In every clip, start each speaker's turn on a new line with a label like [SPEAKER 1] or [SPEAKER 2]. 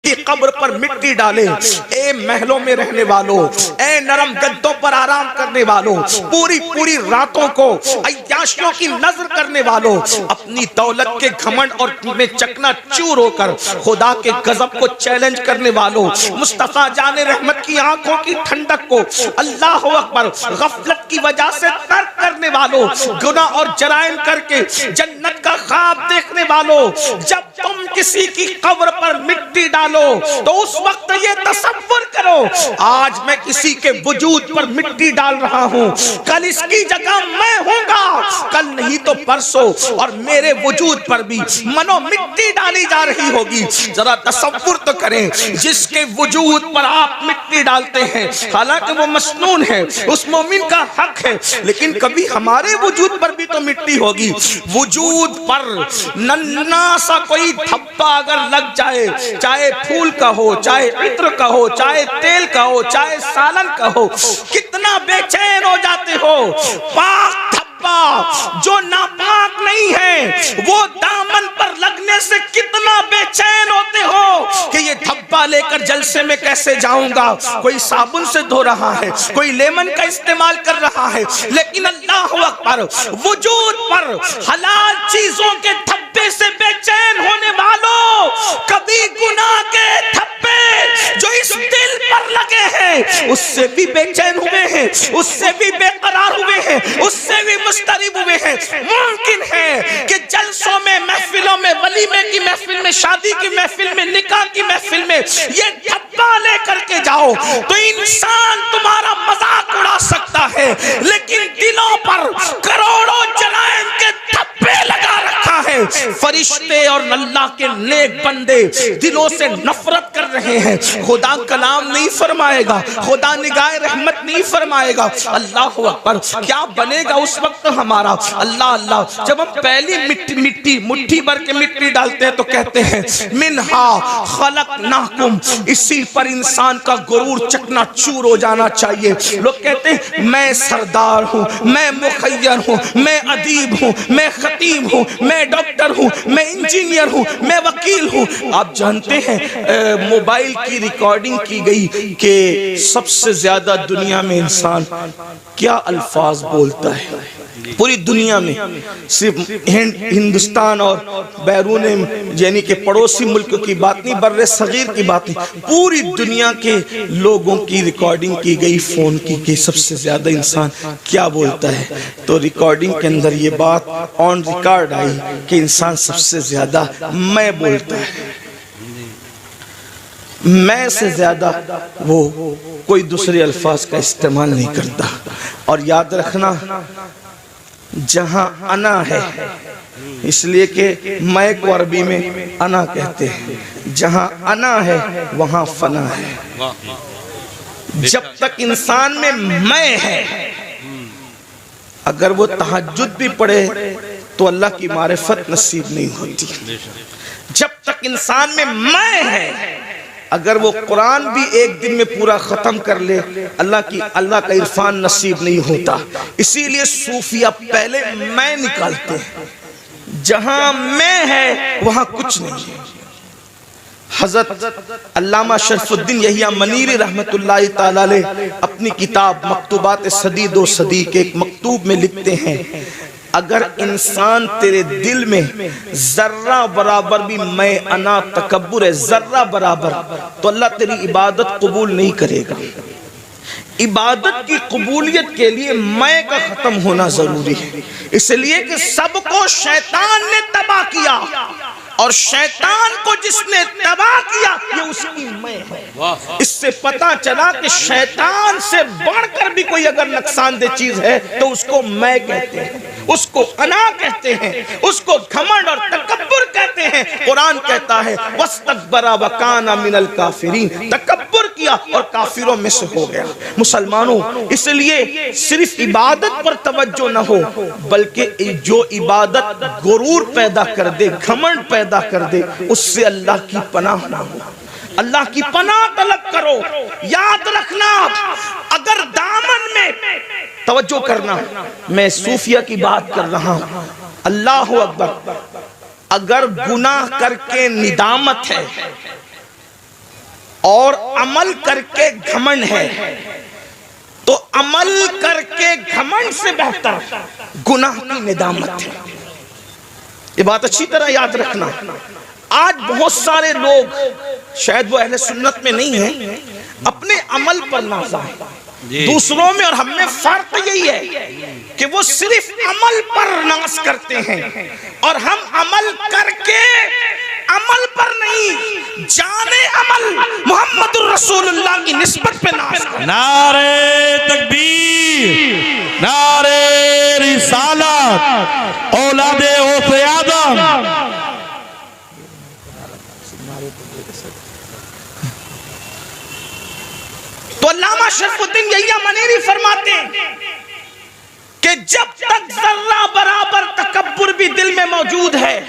[SPEAKER 1] کی قبر پر مٹی ڈالے۔ اے محلوں میں رہنے والوں، اے نرم گدوں پر آرام کرنے والوں، پوری پوری راتوں کو عیاشیوں کی نظر کرنے والوں، اپنی دولت کے گھمنڈ اور میں چکنا چور ہو کر خدا کے غضب کو چیلنج کرنے والوں، مصطفیٰ جان رحمت کی آنکھوں کی ٹھنڈک کو اللہ اکبر غفلت کی وجہ سے ترک کرنے والوں، گناہ اور جرائم کر کے جنت کا خواب دیکھنے والوں، جب تم کسی کی قبر پر مٹی ڈالو تو اس وقت یہ تصور کرو آج میں کسی کے وجود پر مٹی ڈال رہا ہوں، کل اس کی جگہ میں ہوں گا، کل نہیں تو پرسوں اور میرے وجود پر بھی منو مٹی ڈالی جا رہی ہوگی۔ ذرا تصور تو کریں، جس کے وجود پر آپ مٹی ڈالتے ہیں حالانکہ وہ مسنون ہے، اس مومن کا حق ہے، لیکن کبھی ہمارے وجود پر بھی تو مٹی ہوگی۔ وجود پر ننھا سا کوئی دھبا اگر لگ جائے، چاہے پھول کا ہو، چاہے عطر کا ہو، چاہے تیل کا ہو، چاہے سالن کا ہو، کتنا بے چین ہو جاتے ہو۔ پاک دھبا جو ناپاک نہیں ہے وہ دامن پر لگنے سے کتنا بے چین ہوتے ہو کہ یہ دھبا لے کر جلسے میں کیسے جاؤں گا، کوئی صابن سے دھو رہا ہے، کوئی لیمن کا استعمال کر رہا ہے، لیکن اللہ اکبر وجود پر حلال چیزوں کے دھبے سے بے چین ہونے والوں، کبھی گناہ کے دھبے جو اس دل پر لگے ہیں اس سے بھی بے چین ہوئے ہیں، اس سے بھی بے قرار ہوئے ہیں، اس سے بھی مضطرب ہوئے ہیں۔ ممکن ہے کہ جلسوں میں، محفلوں میں، ولیمے کی محفل میں، شادی کی محفل میں، نکاح کی محفل میں یہ دھبا لے کر کے جاؤ تو انسان تمہارا مذاق اڑا سکتا ہے، لیکن دلوں پر کروڑوں جرائم کے دھبے لگا رکھا ہے۔ فرشتے اور اللہ کے نیک بندے دلوں سے نفرت کر رہے ہیں، خدا کلام نہیں فرمائے گا، خدا نگاہ رحمت نہیں فرمائے گا۔ اللہ اکبر، کیا بنے گا اس وقت ہمارا؟ اللہ اللہ، جب ہم پہلی مٹھی بھر کے مٹی ڈالتے ہیں تو کہتے ہیں منہا خلقناکم، اسی پر انسان کا غرور چکنا چور ہو جانا چاہیے۔ لوگ کہتے ہیں میں سردار ہوں، میں مخیر ہوں، میں ادیب ہوں، میں خطیب ہوں، میں ڈاکٹر ہوں، میں انجینئر ہوں، میں وکیل ہوں۔ آپ جانتے ہیں موبائل کی ریکارڈنگ کی گئی کہ سب سے زیادہ دنیا میں انسان کیا الفاظ بولتا ہے پوری دنیا میں، صرف ہندوستان اور بیرون یعنی کہ پڑوسی ملک کی بات نہیں، بر صغیر کی بات نہیں، پوری دنیا کے لوگوں کی ریکارڈنگ کی گئی فون کی کہ سب سے زیادہ انسان کیا بولتا ہے، تو ریکارڈنگ کے اندر یہ بات آن ریکارڈ آئی کہ انسان سب سے زیادہ میں بولتا ہے، میں سے زیادہ وہ کوئی دوسرے الفاظ کا استعمال نہیں کرتا۔ اور یاد رکھنا جہاں انا ہے، اس لیے کہ میں کو عربی میں انا کہتے ہیں، جہاں انا ہے وہاں فنا ہے۔ جب تک انسان میں میں ہے، اگر وہ تہجد بھی پڑھے تو اللہ کی معرفت نصیب نہیں ہوتی۔ جب تک انسان میں میں ہے، اگر وہ قرآن بھی ایک دن میں پورا ختم کر لے اللہ کا عرفان نصیب نہیں ہوتا۔ اسی لیے صوفیہ پہلے میں نکالتے ہیں، جہاں میں ہے وہاں کچھ نہیں ہے۔ حضرت علامہ شرف الدین یحییٰ منیری رحمت اللہ تعالی علیہ اپنی کتاب مکتوبات صدی دو صدی کے ایک مکتوب میں لکھتے ہیں اگر انسان تیرے دل میں ذرہ برابر بھی میں انا تکبر ہے، ذرہ برابر، تو اللہ تیری عبادت قبول نہیں کرے گا۔ عبادت کی قبولیت کے لیے میں کا ختم ہونا ضروری ہے، اس لیے کہ سب کو شیطان نے تباہ کیا، اور شیطان کو جس نے تباہ کیا یہ اس کی میں ہے۔ اس سے پتا چلا کہ شیطان سے بڑھ کر بھی کوئی اگر نقصان دہ چیز ہے تو اس کو میں کہتے ہیں، اس کو انا کہتے ہیں، اس کو گھمنڈ اور تکبر کہتے ہیں۔ قرآن کہتا ہے وَاسْتَكْبَرَ وَكَانَ مِنَ الْكَافِرِينَ، تکبر کیا اور کافروں میں سے ہو گیا۔ مسلمانوں، اس لیے صرف عبادت پر توجہ نہ ہو، بلکہ جو عبادت غرور پیدا کر دے، گھمنڈ پیدا کر دے، اس سے اللہ کی پناہ نہ ہو۔ اللہ کی پناہ طلب کرو۔ یاد رکھنا، اگر دامن میں توجہ کرنا، میں صوفیہ کی بات کر رہا ہوں، اللہ اکبر، اگر گناہ کر کے ندامت ہے اور عمل کر کے گھمنڈ ہے، تو عمل کر کے گھمنڈ سے بہتر گناہ کی ندامت ہے۔ یہ بات اچھی طرح یاد رکھنا۔ آج بہت سارے لوگ، شاید وہ اہل سنت میں نہیں ہیں، اپنے عمل پر نازا ہے، دوسروں میں اور ہم میں فرق یہی ہے کہ وہ صرف عمل پر ناز کرتے ہیں، اور ہم عمل کر کے عمل پر نہیں، جانے عمل محمد الرسول اللہ کی نسبت پہ ناز کرتے ہیں۔
[SPEAKER 2] نعرہ تکبیر، نعرہ رسالت، اولاد غوث آدم۔
[SPEAKER 1] تو علامہ شرف الدین یحییٰ منیری فرماتے ہیں کہ جب تک ذرہ برابر تکبر بھی دل میں موجود ہے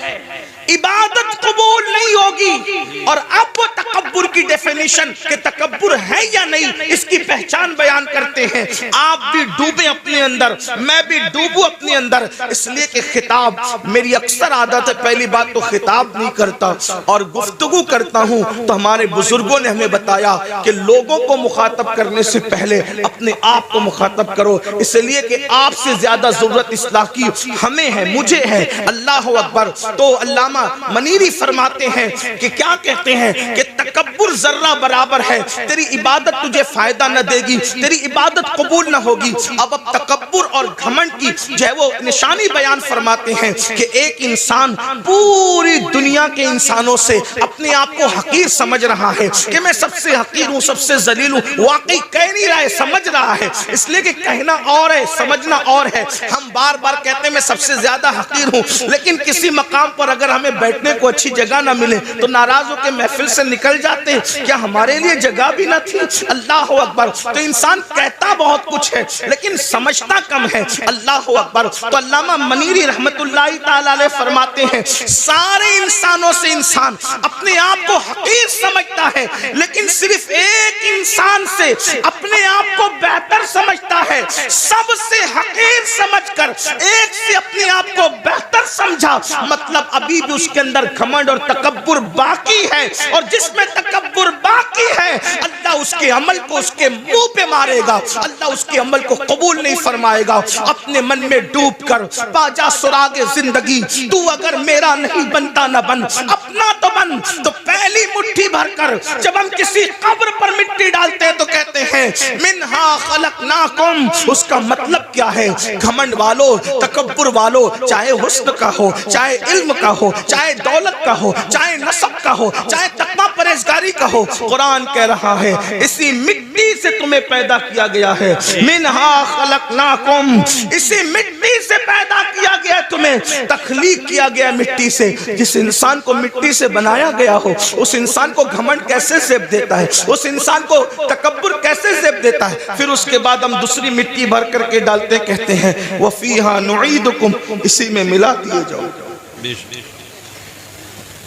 [SPEAKER 1] عبادت قبول نہیں ہوگی۔ اور اب وہ تکبر کی ڈیفینیشن کہ تکبر ہے یا نہیں، اس کی پہچان بیان کرتے ہیں۔ آپ بھی ڈوبیں اپنے اندر، میں بھی ڈوبوں اپنے اندر، اس لیے کہ خطاب، میری اکثر عادت ہے پہلی بات تو خطاب نہیں کرتا اور گفتگو کرتا ہوں، تو ہمارے بزرگوں نے ہمیں بتایا کہ لوگوں کو مخاطب کرنے سے پہلے اپنے آپ کو مخاطب کرو، اس لیے کہ آپ سے زیادہ ضرورت اصلاح کی ہمیں ہے، مجھے ہے۔ اللہ اکبر۔ تو علامہ منیری فرماتے ہیں کہ کیا کہتے ہیں کہ تکبر ذرہ برابر ہے، تیری عبادت تجھے فائدہ نہ دے گی، تیری عبادت قبول نہ ہوگی۔ اب تکبر اور گھمنڈ کی جو ہے وہ نشانی بیان فرماتے ہیں کہ ایک انسان پوری دنیا کے انسانوں سے اپنے آپ کو حقیر سمجھ رہا ہے کہ میں سب سے حقیر ہوں، سب سے ذلیل ہوں، واقعی کہہ نہیں رہا ہے، سمجھ رہا ہے، اس لیے کہ کہنا اور ہے، سمجھنا اور ہے۔ ہم بار بار کہتے ہیں میں سب سے زیادہ حقیر ہوں، لیکن کسی مقام پر اگر ہمیں بیٹھنے کو اچھی جگہ نہ ملے تو ناراض ہو کے محفل سے نکل جاتے ہیں، کیا ہمارے لیے جگہ بھی نہ تھی؟ اللہ اکبر۔ تو انسان کہتا بہت کچھ ہے لیکن سمجھتا کم ہے۔ اللہ اکبر۔ تو علامہ منیری رحمت اللہ تعالی علیہ فرماتے ہیں سارے انسانوں سے انسان اپنے آپ کو حقیر سمجھتا ہے، لیکن صرف ایک انسان سے اپنے آپ کو بہتر سمجھتا ہے۔ سب سے حقیر سمجھ کر ایک سے اپنے آپ کو بہتر سمجھا، مطلب ابھی بھی اس کے اندر گھمنڈ اور تکبر باقی ہے، اور جس میں تکبر باقی ہے اللہ اس کے عمل کو اس کے منہ پہ مارے گا، اللہ اس کے عمل کو قبول نہیں فرمائے گا۔ اپنے من میں ڈوب کر پا جا سراغ زندگی، تو اگر میرا نہیں بنتا نہ بن، اپنا تو بن۔ تو پہلی مٹھی بھر کر جب ہم کسی قبر پر مٹی ڈالتے ہیں تو کہتے ہیں منہا خلقناکم، اس کا مطلب کیا ہے؟ گھمنڈ والو، تکبر والو، چاہے حسن کا ہو، چاہے علم کا ہو، چاہے دولت کا ہو، چاہے نسب کا ہو، چاہے تقویٰ پرہیزگاری کا ہو، قرآن کہہ رہا ہے اسی مٹی سے تمہیں پیدا کیا گیا ہے۔ منہا خلقناکم، اسی مٹی سے پیدا کیا گیا، تمہیں تخلیق کیا گیا مٹی سے۔ جس انسان کو مٹی سے بنایا گیا ہو اس انسان کو گھمنڈ کیسے زیب دیتا ہے؟ اس انسان کو تکبر کیسے زیب دیتا ہے؟ پھر اس کے بعد ہم دوسری مٹی بھر کر کے ڈالتے ہیں، کہتے ہیں وَفِيهَا نُعِيدُكُمْ، اسی میں ملا دیے جاؤ۔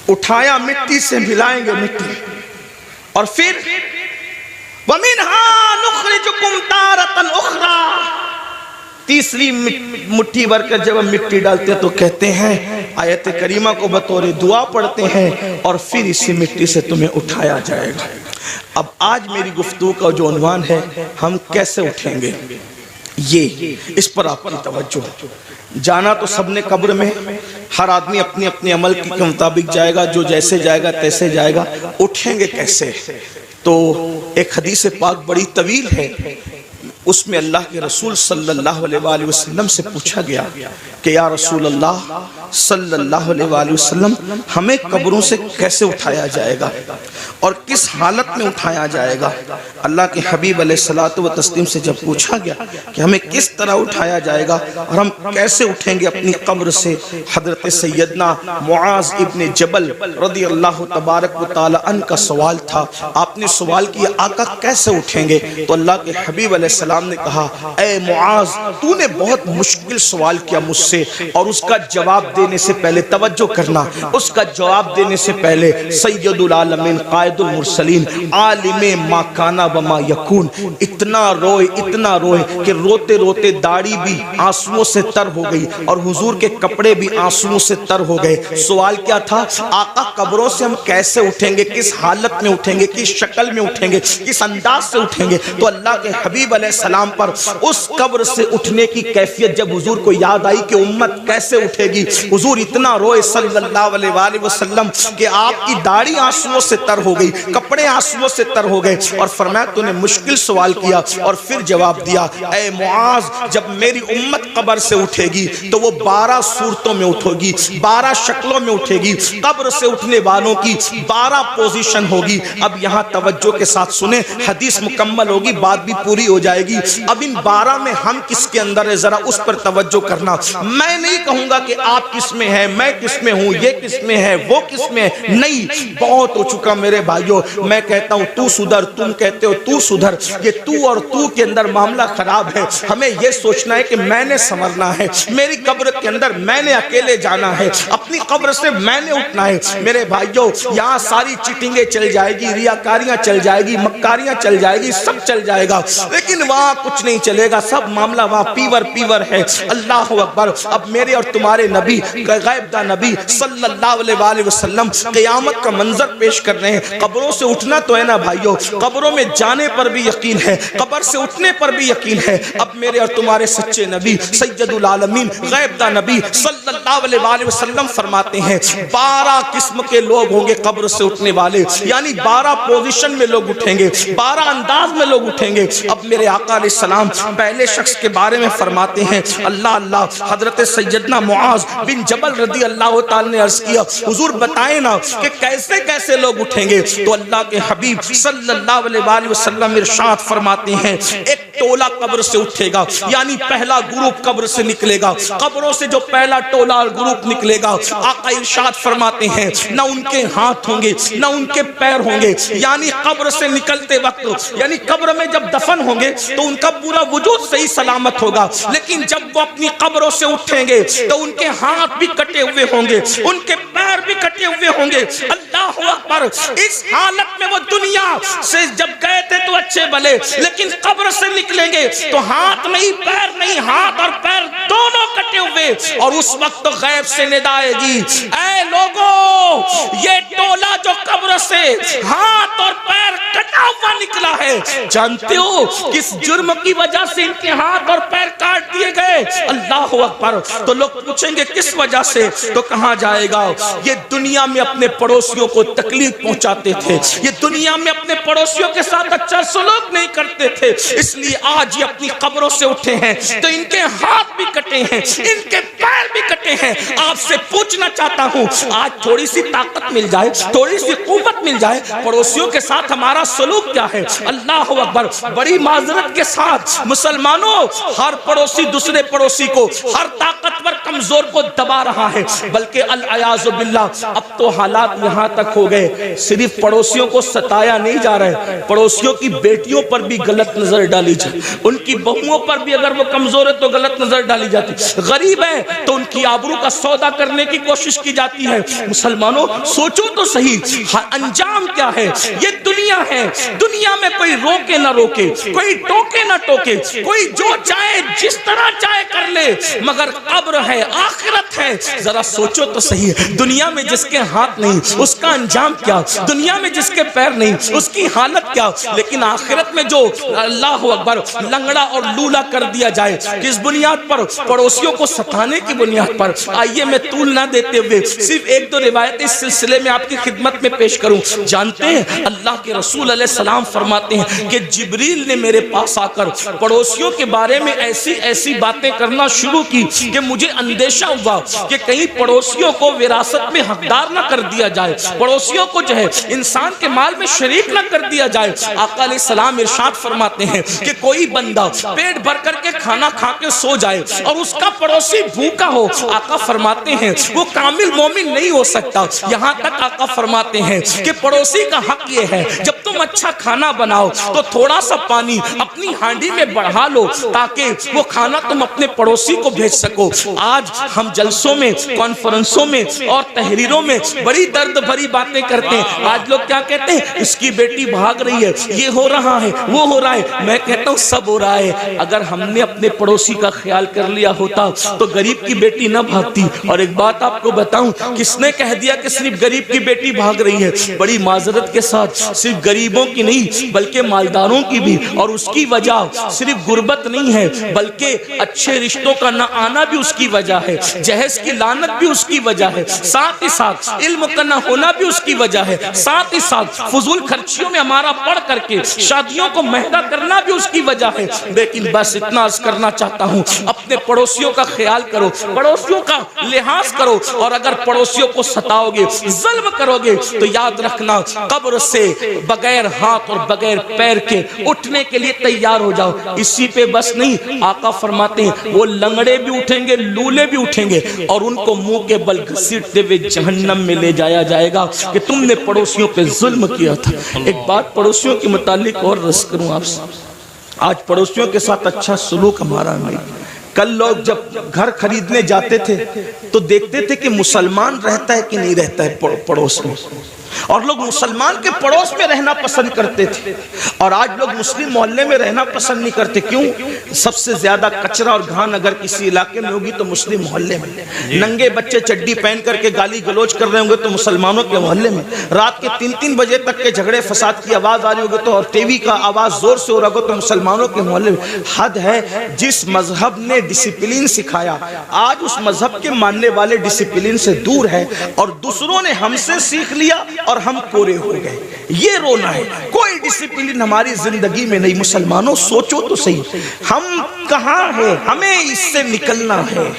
[SPEAKER 1] اٹھایا مٹی سے ملائیں گے مٹی، اور پھر وَمِنْهَا نُخْرِجُكُمْ تَارَةً أُخْرَى، تیسری مٹھی بھر کر جب ہم مٹی ڈالتے ہیں تو کہتے ہیں آیت کریمہ کو بطور دعا پڑھتے ہیں، اور پھر اسی مٹی سے تمہیں اٹھایا جائے گا۔ اب آج میری گفتگو کا جو عنوان ہے ہم کیسے اٹھیں گے، یہ اس پر آپ کی توجہ۔ جانا تو سب نے قبر میں، ہر آدمی اپنی اپنے عمل کے مطابق جائے گا، جو جیسے جائے گا تیسے جائے گا۔ اٹھیں گے کیسے؟ تو ایک حدیث پاک بڑی طویل ہے، اس میں اللہ کے رسول صلی اللہ علیہ وآلہ وسلم سے پوچھا گیا کہ یا رسول اللہ صلی اللہ علیہ وآلہ وسلم، ہمیں قبروں سے کیسے اٹھایا جائے گا اور کس حالت میں اٹھایا جائے گا؟ اللہ کے حبیب علیہ الصلوۃ والتسلیم سے جب پوچھا گیا کہ ہمیں کس طرح اٹھایا جائے گا اور ہم کیسے اٹھیں گے اپنی قبر سے، حضرت سیدنا معاذ ابن جبل رضی اللہ تبارک و تعالی عنہ کا سوال تھا۔ آپ نے سوال کیا آقا کیسے اٹھیں گے؟ تو اللہ کے حبیب علیہ السلام السلام نے کہا اے معاذ تو نے بہت مشکل سوال کیا مجھ سے، اور اس کا جواب دینے سے پہلے توجہ کرنا، اس کا جواب دینے سے پہلے سید العالمین قائد المرسلین عالم ما کانا و ما یکون اتنا روئے کہ روتے روتے داڑھی بھی آنسوؤں سے تر ہو گئی اور حضور کے کپڑے بھی آنسوؤں سے تر ہو گئے۔ سوال کیا تھا؟ آقا قبروں سے ہم کیسے اٹھیں گے، کس حالت میں اٹھیں گے، کس شکل میں اٹھیں گے، کس انداز سے اٹھیں گے؟ تو اللہ کے حبیب علیہ السلام پر اس قبر سے اٹھنے کی کیفیت جب حضور کو یاد آئی کہ امت کیسے اٹھے گی، حضور اتنا روئے صلی اللہ علیہ وآلہ وسلم کہ آپ کی داڑھی آنسوؤں سے تر ہو گئی، کپڑے آنسوؤں سے تر ہو گئے، اور فرمایا تو نے مشکل سوال کیا اور پھر جواب دیا اے معاذ جب میری امت قبر سے اٹھے گی تو وہ 12 صورتوں میں اٹھے گی، 12 شکلوں میں اٹھے گی، قبر سے اٹھنے والوں کی 12 پوزیشن ہوگی۔ اب یہاں توجہ کے ساتھ سنیں، حدیث مکمل ہوگی، بات بھی پوری ہو جائے گی۔ اب ان 12 میں ہم کس کے اندر ہے ذرا اس پر توجہ کرنا۔ میں نہیں کہوں گا کہ آپ کس میں ہیں، میں کس میں ہوں، یہ کس میں ہے، وہ کس میں ہے، نہیں، بہت ہو چکا میرے بھائیوں۔ میں کہتا ہوں تو سدھر، تم کہتے ہو تو سدھر، یہ تو اور تو کے اندر معاملہ خراب ہے۔ ہمیں یہ سوچنا ہے کہ میں نے سنورنا ہے، میری قبر کے اندر میں نے اکیلے جانا ہے، اپنی قبر سے میں نے اٹھنا ہے۔ میرے بھائیوں یہاں ساری چیٹنگیں چل جائے گی، ریاکاریاں چل جائے گی، مکاریاں چل جائے گی، سب چل جائے گا، لیکن وہاں کچھ نہیں چلے گا، سب معاملہ وہاں پیور ہے۔ اللہ اکبر۔ اب میرے اور تمہارے نبی غیب دا نبی صلی اللہ علیہ وآلہ وسلم قیامت کا منظر پیش کر رہے ہیں۔ قبروں سے اٹھنا تو ہے نا بھائیوں، قبروں میں جانے پر بھی یقین ہے، قبر سے اٹھنے پر بھی یقین ہے۔ اب میرے اور تمہارے سچے نبی سید العالمین غیب دا نبی صلی اللہ علیہ وآلہ وسلم فرماتے ہیں 12 قسم کے لوگ ہوں گے قبر سے اٹھنے والے، یعنی 12 پوزیشن میں لوگ اٹھیں گے، 12 انداز میں لوگ اٹھیں گے۔ اب میرے آقا علیہ السلام پہلے شخص کے بارے میں فرماتے ہیں اللہ حضرت سیدنا معاذ بن جبل رضی اللہ تعالی نے عرض کیا حضور بتائیں نا کہ کیسے کیسے لوگ اٹھیں گے؟ تو اللہ کے حبیب صلی اللہ علیہ وآلہ وسلم ارشاد فرماتے ہیں ایک ٹولہ قبر سے اٹھے گا، یعنی پہلا گروپ قبر سے نکلے گا۔ قبروں سے جو پہلا ٹولہ اور گروپ نکلے گا، آقا ارشاد فرماتے ہیں نہ ان کے ہاتھ ہوں گے نہ ان کے پیر ہوں گے، یعنی قبر سے نکلتے وقت، یعنی قبر میں جب دفن ہوں گے تو ان کا پورا وجود صحیح سلامت ہوگا، لیکن جب وہ اپنی قبروں سے اٹھیں گے تو ان کے ہاتھ بھی کٹے ہوئے ہوں گے، ان کے پیر بھی کٹے ہوئے ہوں گے۔ اللہ اکبر۔ اس حالت میں وہ دنیا سے جب گئے تھے تو اچھے بھلے، لیکن قبر سے نکلیں گے تو ہاتھ نہیں پیر نہیں، ہاتھ اور پیر دونوں کٹے ہوئے، اور اس وقت تو غیب سے ندا آئے گی اے لوگوں یہ ٹولہ جو قبر سے ہاتھ اور پیر کٹا ہوا نکلا ہے، جانتے ہو کس جرم کی وجہ سے ان کے ہاتھ اور پیر کاٹ دیے گئے؟ اللہ اکبر۔ تو لوگ پوچھیں گے کس وجہ سے؟ تو کہاں جائے گا؟ یہ دنیا میں اپنے پڑوسیوں کو تکلیف پہنچاتے تھے، یہ دنیا میں اپنے پڑوسیوں کے ساتھ اچھا سلوک نہیں کرتے تھے، اس لیے آج یہ اپنی قبروں سے اٹھے ہیں تو ان کے ہاتھ بھی کٹے ہیں، ان کے پیر بھی کٹے ہیں۔ آپ سے پوچھنا چاہتا ہوں آج تھوڑی سی طاقت مل جائے، تھوڑی سی قوت مل جائے، پڑوسیوں کے ساتھ ہمارا سلوک کیا ہے؟ اللہ اکبر۔ بڑی معذرت کے ساتھ مسلمانوں، ہر پڑوسی دوسرے پڑوسی کو، ہر طاقتور کمزور کو دبا رہا ہے، بلکہ العیاذ باللہ اب تو حالات یہاں تک ہو گئے صرف پڑوسیوں کو ستایا نہیں جا رہا ہے، پڑوسیوں کی بیٹیوں پر بھی غلط نظر ڈالی جائے، ان کی بہوؤں پر بھی اگر وہ کمزور ہے تو غلط نظر ڈالی جاتی، غریب ہے تو ان کی آبرو کا سودا کرنے کی کوشش کی جاتی ہے۔ مسلمانوں سوچو تو صحیح انجام کیا ہے؟ یہ دنیا ہے، دنیا میں کوئی روکے نہ روکے، کوئی ٹوکے نہ ٹوکے، کوئی جو چاہے جس طرح چاہے کر لے، مگر قبر ہے، آخرت ہے۔ ذرا سوچو تو صحیح، دنیا میں جس کے ہاتھ نہیں اس کا انجام کیا، دنیا میں جس کے پیر نہیں اس کی حالت کیا، لیکن آخرت میں جو اللہ اکبر لنگڑا اور لولا کر دیا جائے، کس بنیاد پر؟ پڑوسیوں کو ستانے کی بنیاد پر۔ آئیے میں طول نہ دیتے ہوئے صرف ایک دو روایت اس سلسلے میں آپ کی خدمت میں پیش کروں۔ جانتے ہیں اللہ کے رسول علیہ السلام فرماتے ہیں کہ جبریل نے میرے پاس آ کر پڑوسیوں کے بارے میں ایسی ایسی باتیں کرنا شروع کی کہ مجھے اندیشہ ہوا کہ کہیں پڑوسیوں کو وراثت میں حقدار نہ کر دیا جائے، پڑوسیوں کو جو ہے انسان کے مال میں شریک نہ کر دیا جائے۔ آقا علیہ السلام ارشاد فرماتے ہیں کہ کوئی بندہ پیٹ بھر کر کے کھانا کھا کے سو جائے اور اس کا پڑوسی بھوکا ہو، آقا فرماتے ہیں وہ کامل مومن نہیں ہو سکتا۔ یہاں تک آقا فرماتے ہیں کہ پڑوسی کا حق یہ ہے جب تم اچھا کھانا بناؤ تو تھوڑا سا پانی اپنی ہانڈی میں بڑھا لو تاکہ وہ کھانا تم اپنے پڑوسی کو بھیج سکو۔ آج ہم جلسوں میں، کانفرنسوں میں اور تحریروں میں بڑی درد بھری باتیں کرتے ہیں۔ آج لوگ کیا کہتے ہیں؟ اس کی بیٹی بھاگ رہی ہے، یہ ہو رہا ہے، وہ ہو رہا ہے۔ میں کہتا ہوں سب ہو رہا ہے، اگر ہم نے اپنے پڑوسی کا خیال کر لیا ہوتا تو غریب کی بیٹی نہ بھاگتی۔ اور ایک بات آپ کو بتاؤں، کس نے کہہ دیا کہ صرف غریب کی بیٹی بھاگ رہی ہے؟ بڑی معذرت کے ساتھ صرف غریبوں کی نہیں بلکہ مالداروں کی بھی، اور اس کی وجہ صرف غربت نہیں ہے بلکہ اچھے رشتوں کا نہ آنا بھی اس کی وجہ ہے، جہیز کی لعنت بھی اس کی وجہ ہے، ساتھ ہی ساتھ علم کا نہ ہونا بھی اس کی وجہ ہے، ساتھ ہی ساتھ فضول خرچیوں میں ہمارا پڑھ کر کے شادیوں کو مہنگا کرنا بھی اس کی وجہ ہے۔ لیکن بس اتنا عرض کرنا چاہتا ہوں، اپنے پڑوسیوں کا خیال کرو، پڑوسیوں کا لحاظ کرو، اور اگر پڑوسیوں کو ستاؤ گے، ظلم کرو گے تو یاد رکھنا قبر سے بغیر ہاتھ اور بغیر پیر کے اٹھنے کے لیے تیار ہو جاؤ۔ اسی پہ بس نہیں، آقا فرماتے ہیں وہ لنگڑے بھی اٹھیں گے، لولے بھی اٹھیں گے، اور ان کو منہ کے بل گھسیٹتے ہوئے جہنم میں لے جایا جائے گا کہ تم نے پڑوسیوں پہ ظلم کیا تھا۔ ایک بات پڑوسیوں کے متعلق اور رس کروں آپ سے، آج پڑوسیوں کے ساتھ اچھا سلوک ہمارا نہیں۔ کل لوگ جب گھر خریدنے جاتے تھے تو دیکھتے تھے کہ مسلمان رہتا ہے کہ نہیں رہتا ہے پڑوس میں، اور لوگ مسلمان کے پڑوس میں رہنا پسند کرتے تھے، اور آج لوگ مسلم محلے میں رہنا پسند نہیں کرتے۔ کیوں؟ سب سے زیادہ کچرا اور گھان اگر کسی علاقے میں ہوگی تو مسلم محلے میں، ننگے بچے چڈی پہن کر کے گالی گلوچ کر رہے ہوں گے تو مسلمانوں کے محلے میں، رات کے 3-3 بجے تک کے جھگڑے فساد کی آواز آ رہی ہوگی تو، اور ٹی وی کا آواز زور سے ہو رہا ہوگا تو مسلمانوں کے محلے میں۔ حد ہے، جس مذہب نے ڈسپلین سکھایا آج اس مذہب کے ماننے والے ڈسپلین سے دور ہے، اور دوسروں نے ہم سے سیکھ لیا اور ہم کورے ہو گئے۔ یہ رونا ہے، کوئی ڈسپلین ہماری زندگی میں نہیں۔ مسلمانوں سوچو تو صحیح، ہم کہاں ہیں؟ ہمیں اس سے نکلنا ہے۔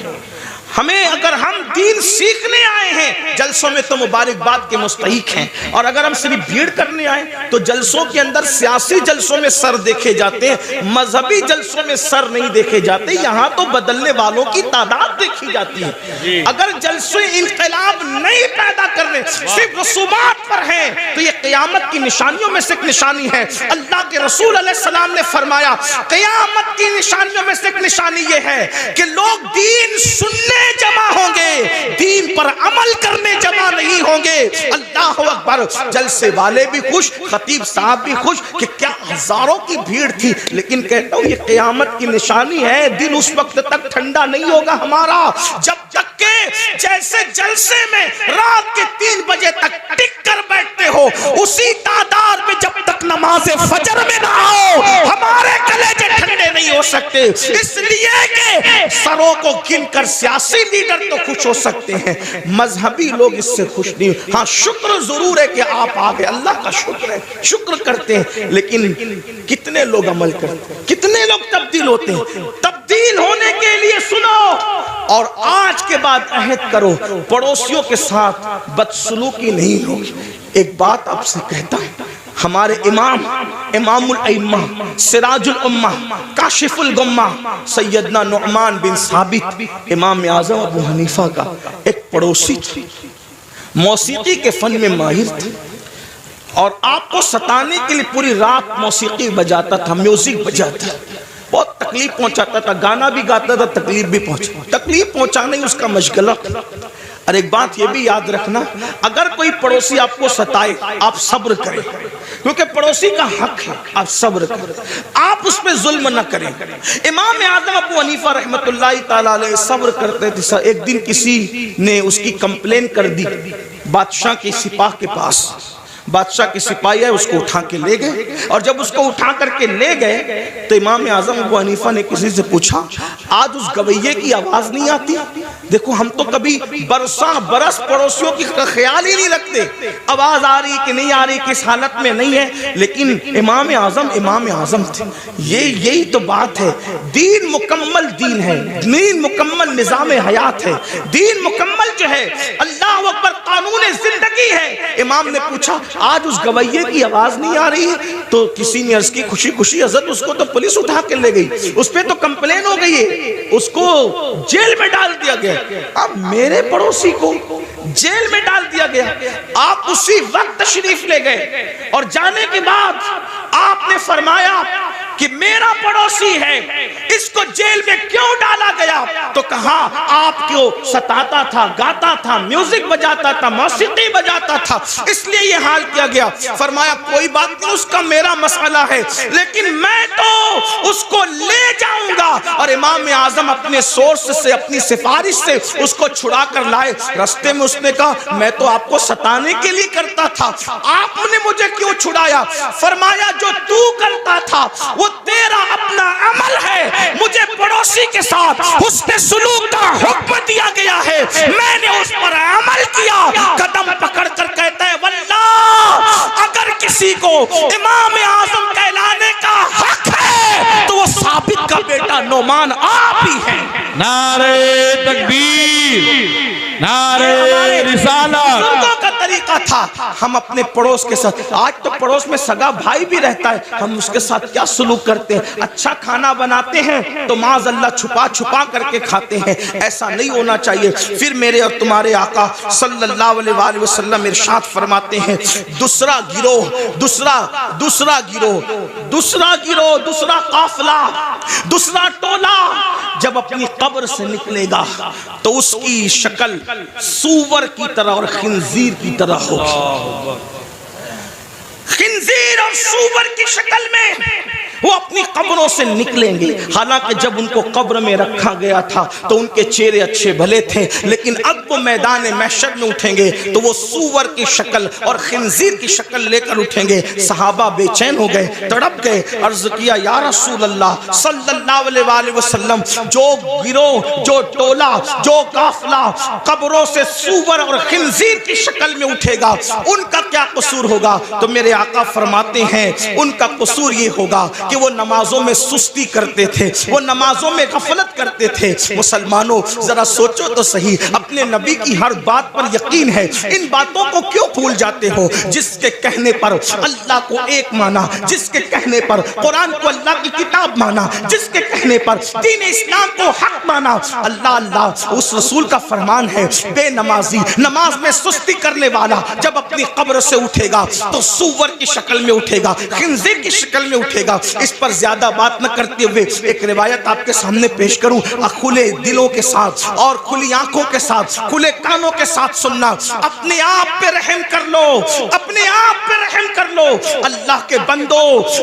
[SPEAKER 1] ہمیں، اگر ہم دین سیکھنے آئے ہیں جلسوں میں تو مبارکباد کے مستحق ہیں، اور اگر ہم صرف بھیڑ کرنے آئے تو جلسوں کے اندر سیاسی جلسوں میں سر دیکھے جاتے ہیں، مذہبی جلسوں میں سر نہیں دیکھے جاتے، یہاں تو بدلنے والوں کی تعداد دیکھی جاتی ہے۔ اگر جلسے انقلاب نہیں پیدا کرنے، صرف رسومات پر ہیں، تو یہ قیامت کی نشانیوں میں سے ایک نشانی ہے۔ اللہ کے رسول علیہ السلام نے فرمایا قیامت کی نشانیوں میں سے ایک نشانی یہ ہے کہ لوگ دین سننے جمع ہوں گے، دین پر عمل کرنے جمع نہیں ہوں گے۔ اللہ اکبر! جلسے والے بھی خوش، خطیب صاحب بھی خوش کہ کیا ہزاروں کی بھیڑ تھی، لیکن کہتا ہوں یہ قیامت کی نشانی ہے۔ دل اس وقت تک ٹھنڈا نہیں ہوگا ہمارا جب تک کہ جیسے جلسے میں رات کے 3 بجے تک ٹک کر بیٹھتے ہو، اسی تعداد میں جب تک نماز فجر میں نہ آؤ ہمارے کلیجے ٹھنڈے نہیں ہو سکتے۔ اس لیے کہ سروں کو گن کر سیاسی لیڈر تو خوش ہو سکتے ہیں، مذہبی لوگ اس سے خوش نہیں۔ ہاں شکر ضرور ہے کہ آپ آگے، اللہ کا شکر ہے، شکر کرتے ہیں، لیکن کتنے لوگ عمل کرتے ہیں، کتنے لوگ تبدیل ہوتے ہیں؟ تبدیل ہونے کے لیے سنو، اور آج کے بعد عہد کرو پڑوسیوں کے ساتھ بدسلوکی نہیں ہوگی۔ ایک بات آپ سے کہتا ہوں، ہمارے امام الائمہ، سراج الامہ، کاشف الغمہ، سیدنا نعمان بن ثابت امام اعظم ابو حنیفہ کا ایک پڑوسی تھا، موسیقی کے فن میں ماہر تھا، اور آپ کو ستانے کے لیے پوری رات موسیقی بجاتا تھا، میوزک بجاتا، بہت تکلیف پہنچاتا تھا، گانا بھی گاتا تھا، تکلیف پہنچانا ہی اس کا مشغلہ تھا۔ اور ایک بات یہ بھی یاد رکھنا، اگر کوئی پڑوسی آپ کو ستائے آپ صبر کریں، کیونکہ پڑوسی کا حق ہے، آپ صبر کریں، آپ اس پہ ظلم نہ کریں۔ امام اعظم ابو حنیفہ رحمۃ اللہ تعالیٰ علیہ صبر کرتے تھے۔ ایک دن کسی نے اس کی کمپلین کر دی بادشاہ کے سپاہ کے پاس، بادشاہ کے سپاہی ہے اس کو اٹھا کے لے گئے، اور جب اس کو اٹھا کر کے لے گئے تو امام اعظم ابو حنیفہ نے کسی سے پوچھا آج اس گویے کی آواز نہیں آتی؟ دیکھو ہم تو کبھی برساں برس پڑوسیوں کی خیال ہی نہیں رکھتے، آواز آ رہی کہ نہیں آ رہی، کس حالت میں نہیں ہے، لیکن امام اعظم تھے۔ یہی تو بات ہے، دین مکمل دین ہے، دین مکمل نظام حیات ہے، دین مکمل جو ہے اللہ اکبر قانون زندگی ہے۔ امام نے پوچھا آج اس گویے کی آواز نہیں آ رہی ہے، تو کسی نے عرض کی خوشی خوشی حضرت اس کو تو پولیس اٹھا کے لے گئی، اس پہ تو کمپلین ہو گئی ہے، اس کو جیل میں ڈال دیا گیا۔ اب میرے پڑوسی کو جیل میں ڈال دیا کیا گیا، آپ اسی وقت تشریف لے گئے اور جانے کے بعد آپ نے فرمایا کہ میرا پڑوسی ہے، اس کو جیل میں کیوں ڈالا گیا؟ تو کہا آپ کو ستاتا تھا، گاتا تھا، میوزک بجاتا تھا، موسیقی بجاتا تھا، اس لیے یہ حال کیا گیا۔ فرمایا کوئی بات نہیں، اس کا میرا مسئلہ ہے، لیکن میں تو اس کو لے جاؤں گا۔ اور امام اعظم اپنے سورس سے، اپنی سفارش سے اس کو چھڑا کر لائے۔ رستے میں اس نے کہا میں تو آپ کو ستانے کے لیے کرتا تھا، آپ نے مجھے کیوں چھڑایا؟ فرمایا جو تو کرتا تھا وہ تیرا اپنا عمل ہے، مجھے پڑوسی کے ساتھ حسن سلوک کا حکم دیا گیا ہے، میں نے اس پر عمل کیا۔ قدم پکڑ کر کہتا ہے واللہ اگر کسی کو امام اعظم کہلانے کا حق ہے تو وہ ثابت کا بیٹا نعمان آپ ہی ہیں۔
[SPEAKER 2] نعرہ تکبیر، نعرہ رسالت۔
[SPEAKER 1] بزرگوں کا طریقہ تھا، ہم اپنے پڑوس کے ساتھ، آج تو پڑوس میں سگا بھائی بھی رہتا ہے، ہم اس کے ساتھ کیا سلوک کرتے ہیں؟ اچھا کھانا بناتے ہیں تو معاذ اللہ چھپا چھپا کر کے کھاتے ہیں، ایسا نہیں ہونا چاہیے۔ پھر میرے اور تمہارے آقا صلی اللہ علیہ وآلہ وسلم ارشاد فرماتے ہیں دوسرا گروہ، دوسرا گروہ، دوسرا قافلہ، دوسرا ٹولہ جب اپنی قبر سے نکلے گا تو اس کی شکل سور کی طرح اور خنزیر کی طرح ہوگی۔ خنزیر اور سور کی شکل میں وہ اپنی قبروں سے نکلیں گے۔ حالانکہ جب ان کو قبر میں رکھا گیا تھا تو ان کے چہرے اچھے بھلے تھے، لیکن اب وہ میدان محشر میں اٹھیں گے تو وہ سور کی شکل اور خنزیر کی شکل لے کر اٹھیں گے۔ صحابہ بے چین ہو گئے، تڑپ گئے، عرض کیا یا رسول اللہ صلی اللہ علیہ وآلہ وسلم، جو گروہ، جو ٹولہ، جو قافلہ قبروں سے سور اور خنزیر کی شکل میں اٹھے گا ان کا کیا قصور ہوگا؟ تو میرے آقا فرماتے ہیں ان کا قصور یہ ہوگا کہ وہ نمازوں میں سستی کرتے تھے، وہ نمازوں میں غفلت کرتے تھے۔ مسلمانوں ذرا سوچو تو صحیح، اپنے نبی کی ہر بات پر یقین ہے، ان باتوں کو کیوں بھول جاتے ہو؟ جس کے کہنے پر اللہ کو ایک مانا، جس کے کہنے پر قرآن کو اللہ کی کتاب مانا، جس کے کہنے پر دین اسلام کو حق مانا، اللہ اس رسول کا فرمان ہے بے نمازی، نماز میں سستی کرنے والا جب اپنی قبر سے اٹھے گا تو سور کی شکل میں اٹھے گا، خنزیر کی شکل میں اٹھے گا۔ اس پر زیادہ بات نہ کرتے ہوئے ایک روایت آپ کے سامنے پیش کروں، کھلے دلوں کے ساتھ اور کھلی آنکھوں کے ساتھ، کھلے کانوں کے ساتھ سننا۔ اپنے آپ پہ رحم کر لو، اپنے آپ پہ رحم کر لو۔ اللہ کے بندو،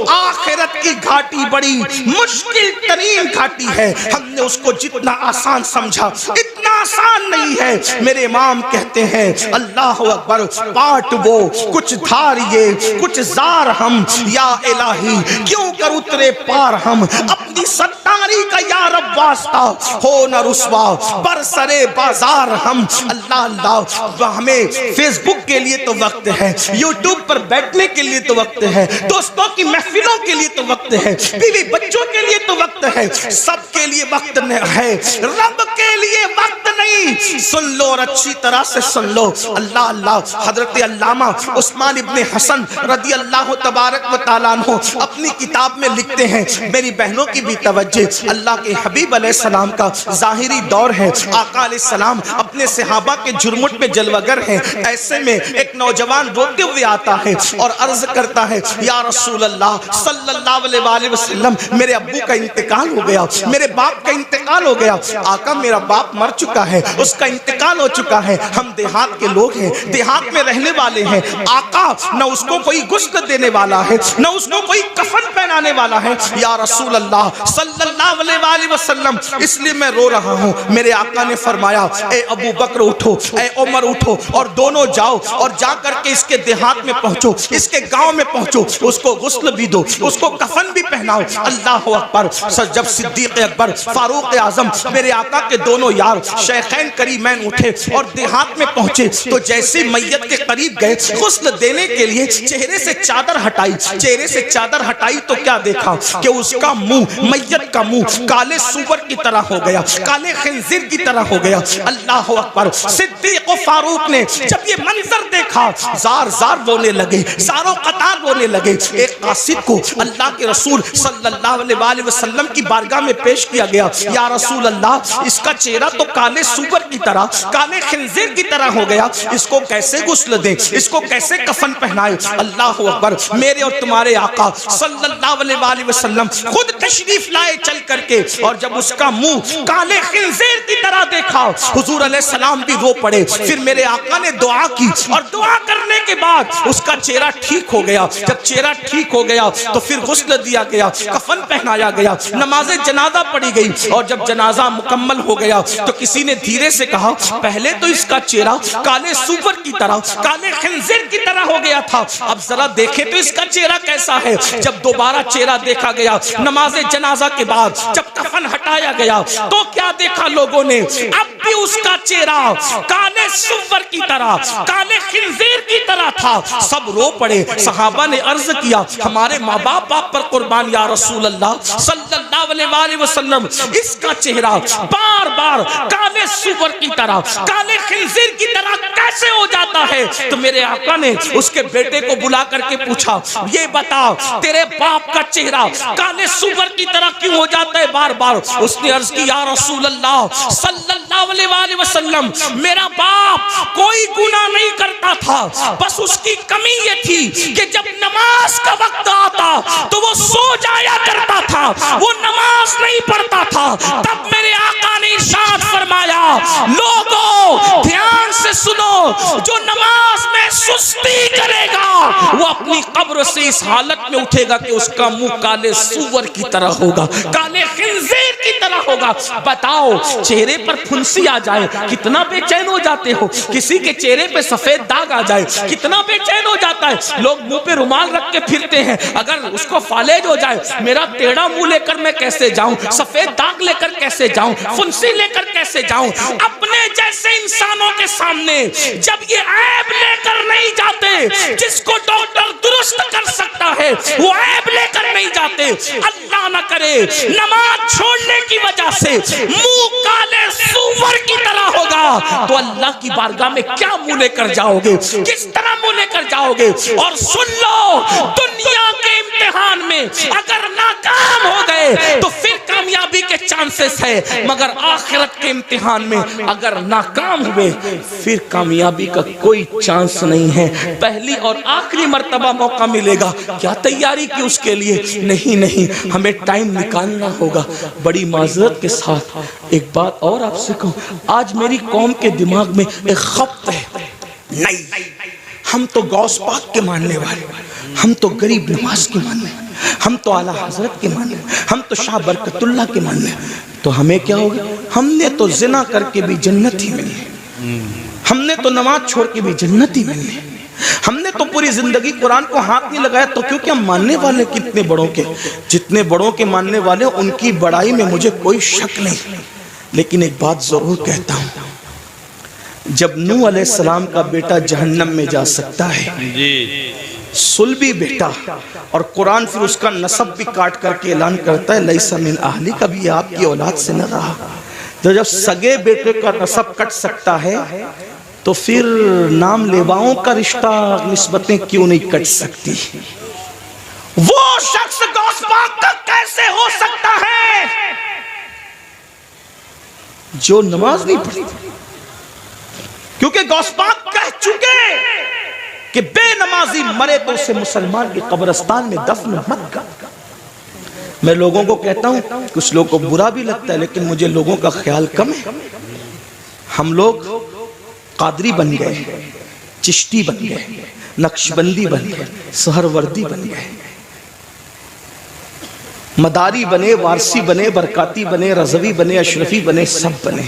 [SPEAKER 1] آخرت کی گھاٹی بڑی مشکل ترین گھاٹی ہے، ہم نے اس کو جتنا آسان سمجھا اتنا آسان نہیں ہے۔ میرے امام کہتے ہیں اللہ اکبر، پاٹ وہ کچھ دھاریے کچھ زار ہم، یا الہی کیوں کر اترے پار ہم، اپنی ستاری کا یا رب واسطہ ہو نہ رسوا برسرے بازار ہم۔ اللہ ہمیں فیس بک کے لیے تو وقت ہے، یوٹیوب پر بیٹھنے کے لیے تو وقت ہے، دوستوں کی محفلوں کے لیے تو وقت ہے، بیوی بچوں کے لیے تو وقت ہے، سب کے لیے وقت ہے، رب کے لیے وقت نہیں۔ سن لو اور اچھی طرح سے سن لو۔ اللہ حضرت علامہ عثمان ابن حسن رضی اللہ تبارک و تعالیٰ عنہ اپنی کتاب میں لکھتے ہیں، میری بہنوں کی بھی توجہ، اللہ کے حبیب علیہ السلام کا ظاہری دور ہے، آقا علیہ السلام اپنے صحابہ کے جرمٹ میں جلوگر ہیں، ایسے میں ایک نوجوان روتے ہوئے آتا ہے اور عرض کرتا ہے یا رسول اللہ صلی اللہ علیہ وآلہ وسلم، میرے ابو کا انتقال ہو گیا، میرے باپ کا انتقال ہو گیا۔ آقا میرا باپ مر چکا ہے، اس کا انتقال ہو چکا ہے، ہم دیہات کے لوگ ہیں، دیہات میں رہنے والے ہیں، آقا نہ اس کو کوئی غسل دینے والا ہے، نہ اس کو کوئی کفن پہنانے والا ہے، یا رسول اللہ صلی اللہ علیہ وآلہ وسلم اس لیے میں رو رہا ہوں۔ میرے آقا نے فرمایا اے ابو بکر اٹھو، اے عمر اٹھو اور دونوں جاؤ اور جا کر کے اس کے دیہات میں پہنچو، اس کے گاؤں میں پہنچو، اس کو غسل بھی دو، اس کو کفن بھی پہناؤ۔ اللہ اکبر۔ جب صدیق اکبر، فاروق اعظم، میرے آقا کے دونوں یار شیخین کریمین اٹھے اور دیہات میں پہنچے تو جیسے میت کے قریب گئے غسل دینے کے لیے چہرے سے چادر ہٹائی، چہرے سے چادر ہٹائی تو کیا دیکھا کہ اس کا منہ میت کا منہ کالے سور کی طرح ہو گیا، کالے خنزیر کی طرح ہو گیا۔ اللہ اکبر۔ صدیق و فاروق نے جب یہ منظر دیکھا زار زار رونے لگے، زاروں قطار رونے لگے۔ ایک قاصد کو اللہ کے رسول صلی اللہ علیہ وسلم کی بارگاہ میں پیش کیا گیا، یا رسول اللہ اس کا چہرہ تو کالے سور کی طرح، کالے خنزیر کی طرح ہو گیا، اس کو کیسے غسل دیں، اس کو کیسے کفن پہنائے؟ اللہ اکبر۔ میرے اور تمہارے آقا صلی اللہ علیہ وسلم خود تشریف لائے چل کر کے، اور جب اس کا منہ کالے خنزیر کی طرح دیکھا حضور علیہ السلام بھی رو پڑے۔ پھر میرے آقا نے دعا کی، اور دعا کرنے کے بعد اس کا چہرہ ٹھیک ہو گیا۔ جب چہرہ ٹھیک ہو گیا تو پھر غسل دیا گیا، کفن پہنایا گیا، نماز جنازہ پڑھی گئی، اور جب جنازہ مکمل ہو گیا تو کسی نے دھیرے سے کہا پہلے تو اس کا چہرہ کالے سور کی طرح، کالے خنزیر کی طرح ہو گیا تھا، اب ذرا دیکھیں تو اس کا چہرہ کیسا ہے۔ جب دوبارہ چہرہ دیکھا گیا نماز جنازہ کے بعد، جب کفن ہٹایا گیا تو کیا دیکھا لوگوں نے؟ اب بھی اس کا چہرہ کالے سور کی طرح، کالے خنزیر کی طرح تھا۔ سب رو پڑے۔ صحابہ نے عرض کیا ہمارے ماں باپ آپ پر قربان یا رسول اللہ صلی اللہ علیہ وسلم، اس کا چہرہ بار بار کالے سور کی طرح، کالے خنزیر کی طرح کیسے ہو جاتا ہے؟ تو میرے آقا نے اس کے بیٹے کو بلا کر کے پوچھا یہ بتا تیرے باپ کا چہرہ کالے سور کی طرح کیوں ہو جاتا ہے بار بار؟ اس نے عرض کی یا رسول اللہ صلی اللہ علیہ وسلم، میرا باپ کوئی گناہ نہیں کرتا تھا، بس اس کی کمی یہ تھی کہ جب نماز کا وقت آتا تو وہ سو جایا کرتا تھا، وہ نماز نہیں پڑھتا تھا۔ تب میرے آقا نے ارشاد فرمایا لوگوں دھیان سے سنو، جو نماز میں سستی کرے گا وہ اپنی قبر سے اس حالت میں اٹھے گا کہ اس کا منہ کالے سور کی طرح ہوگا، کالے خنزیر کی طرح ہوگا۔ بتاؤ چہرے پر پھنسی آ جائے کتنا بے چین ہو جاتے ہو، کسی کے چہرے پہ سفید داغ آ جائے کتنا بے چین ہو جاتا ہے۔ لوگ منہ پہ رومال رکھ کے پھرتے ہیں، اگر اس کو فالج ہو جائے میرا ٹیڑھا منہ لے کر میں کیسے جاؤں، سفید داغ لے کر کیسے جاؤں، پھنسی لے کر کیسے جاؤں؟ اپنے جیسے انسانوں کے سامنے جب یہ عیب لے کر نہیں جاتے، جس کو ڈاکٹر درست کر سکتا ہے وہ عیب لے کر نہیں جاتے۔ اللہ نہ کرے نماز چھوڑنے کی وجہ سے منہ کالے سور کی طرح ہوگا تو اللہ کی بارگاہ میں کیا منہ لے کر جاؤ گے، کس طرح منہ لے کر جاؤ گے؟ اور سن لو دنیا کے امتحان میں اگر ناکام ہو گئے تو پھر کامیابی کے چانسز ہے، مگر آخرت کے امتحان میں اگر ناکام ہوئے پھر کامیابی کا کوئی چانس نہیں ہے۔ پہلی اور آخری مرتبہ موقع ملے گا، کیا تیاری کی اس کے لیے؟ نہیں، ہمیں ٹائم نکالنا ہوگا۔ بڑی معذرت کے ساتھ ایک بات اور آپ سے کہوں، آج میری قوم کے دماغ میں ایک خبط ہے، نہیں ہم تو غوث پاک کے ماننے والے، ہم تو غریب نواز کے ماننے، ہم تو اعلیٰ حضرت کے ماننے، ہم تو شاہ برکت اللہ کے ماننے، تو ہمیں کیا ہوگا؟ ہم نے تو زنا کر کے بھی جنت ہی ملنی ہے، ہم نے تو نماز چھوڑ کے بھی جنت ہی ملنی ہے، ہم نے تو پوری زندگی قرآن کو ہاتھ نہیں لگایا، تو کیونکہ ہم ماننے والے کتنے بڑوں کے، جتنے بڑوں کے ماننے والے ان کی بڑائی میں مجھے کوئی شک نہیں، لیکن ایک بات ضرور کہتا ہوں، جب نوح علیہ السلام کا بیٹا جہنم میں جا سکتا ہے، سلبی بیٹا، اور قرآن پھر اس کا نسب بھی کاٹ کر کے اعلان کرتا ہے لیسا من اہلی، کبھی آپ کی اولاد سے نہ رہا، تو جب سگے بیٹے کا نسب کٹ سکتا ہے تو پھر نام لیواؤں کا رشتہ نسبتیں کیوں نہیں کٹ سکتی؟ وہ شخص غوث پاک کا کیسے ہو سکتا ہے جو نماز نہیں پڑھی؟ کیونکہ غوث پاک کہہ چکے کہ بے نمازی مرے تو اسے مسلمان کی قبرستان میں دفن مت کر۔ میں لوگوں کو کہتا ہوں، کچھ لوگوں کو برا بھی لگتا ہے لیکن مجھے لوگوں کا خیال کم ہے۔ ہم لوگ قادری بن گئے، چشتی بن گئے، نقشبندی بن گئے، سہروردی بن گئے، مداری بنے، وارسی بنے، برکاتی بنے، رضوی بنے، اشرفی بنے، سب بنے۔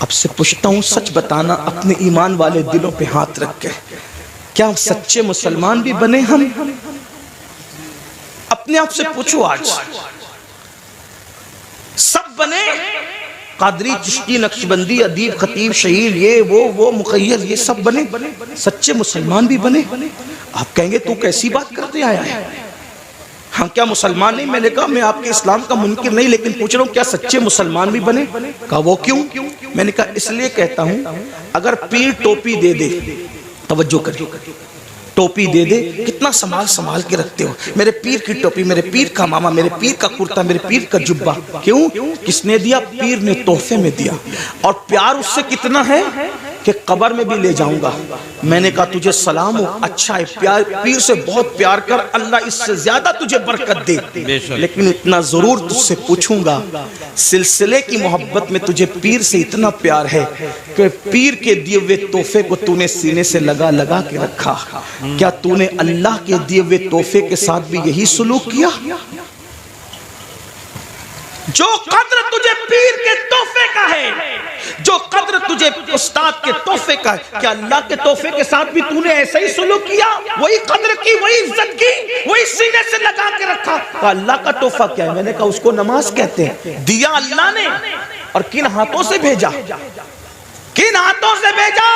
[SPEAKER 1] اب سے پوچھتا ہوں، سچ بتانا اپنے ایمان والے دلوں پہ ہاتھ رکھ کے، کیا سچے مسلمان بھی بنے ہم؟ اپنے آپ سے پوچھو، آج سب بنے؟ قادری، چشتی، نقشبندی، ادیب، خطیب، شہیر، یہ وہ مخیر، یہ سب بنے؟ سچے مسلمان بھی بنے؟ آپ کہیں گے تو کیسی بات کرتے آیا ہے؟ ہاں کیا مسلمان نہیں؟ میں نے کہا میں آپ کے اسلام کا منکر نہیں، لیکن پوچھ رہا ہوں کیا سچے مسلمان بھی بنے؟ کہا وہ کیوں؟ میں نے کہا اس لیے کہتا ہوں اگر پیر ٹوپی دے دے، توجہ کریے، ٹوپی دے دے، کتنا سنبھال کے رکھتے ہو، میرے پیر کی ٹوپی، میرے پیر کا ماما، میرے پیر کا کرتا، میرے پیر کا جبہ، کیوں؟ کس نے دیا؟ پیر نے تحفے میں دیا، اور پیار اس سے کتنا ہے کہ قبر میں بھی لے جاؤں گا۔ میں نے کہا تجھے سلام ہو، اچھا ہے، پیر سے بہت پیار کر، اللہ اس سے زیادہ تجھے برکت دے، لیکن اتنا ضرور تجھ سے پوچھوں گا، سلسلے کی محبت میں تجھے پیر سے اتنا پیار ہے کہ پیر کے دیے ہوئے تحفے کو تو نے سینے سے لگا کے رکھا، کیا تو نے اللہ کے دیے ہوئے تحفے کے ساتھ بھی یہی سلوک کیا؟ جو قدر تجھے پیر کے تحفے کا ہے، جو قدر تجھے استاد کے تحفے کا ہے، کیا اللہ کے تحفے کے ساتھ بھی تو نے ایسا ہی سلوک کیا؟ وہی قدر کی، وہی عزت کی، وہی سینے سے لگا کے رکھا؟ کہا اللہ کا تحفہ کیا ہے؟ میں نے کہا اس کو نماز کہتے ہیں، دیا اللہ نے، اور کن ہاتھوں سے بھیجا؟ کن ہاتھوں سے بھیجا؟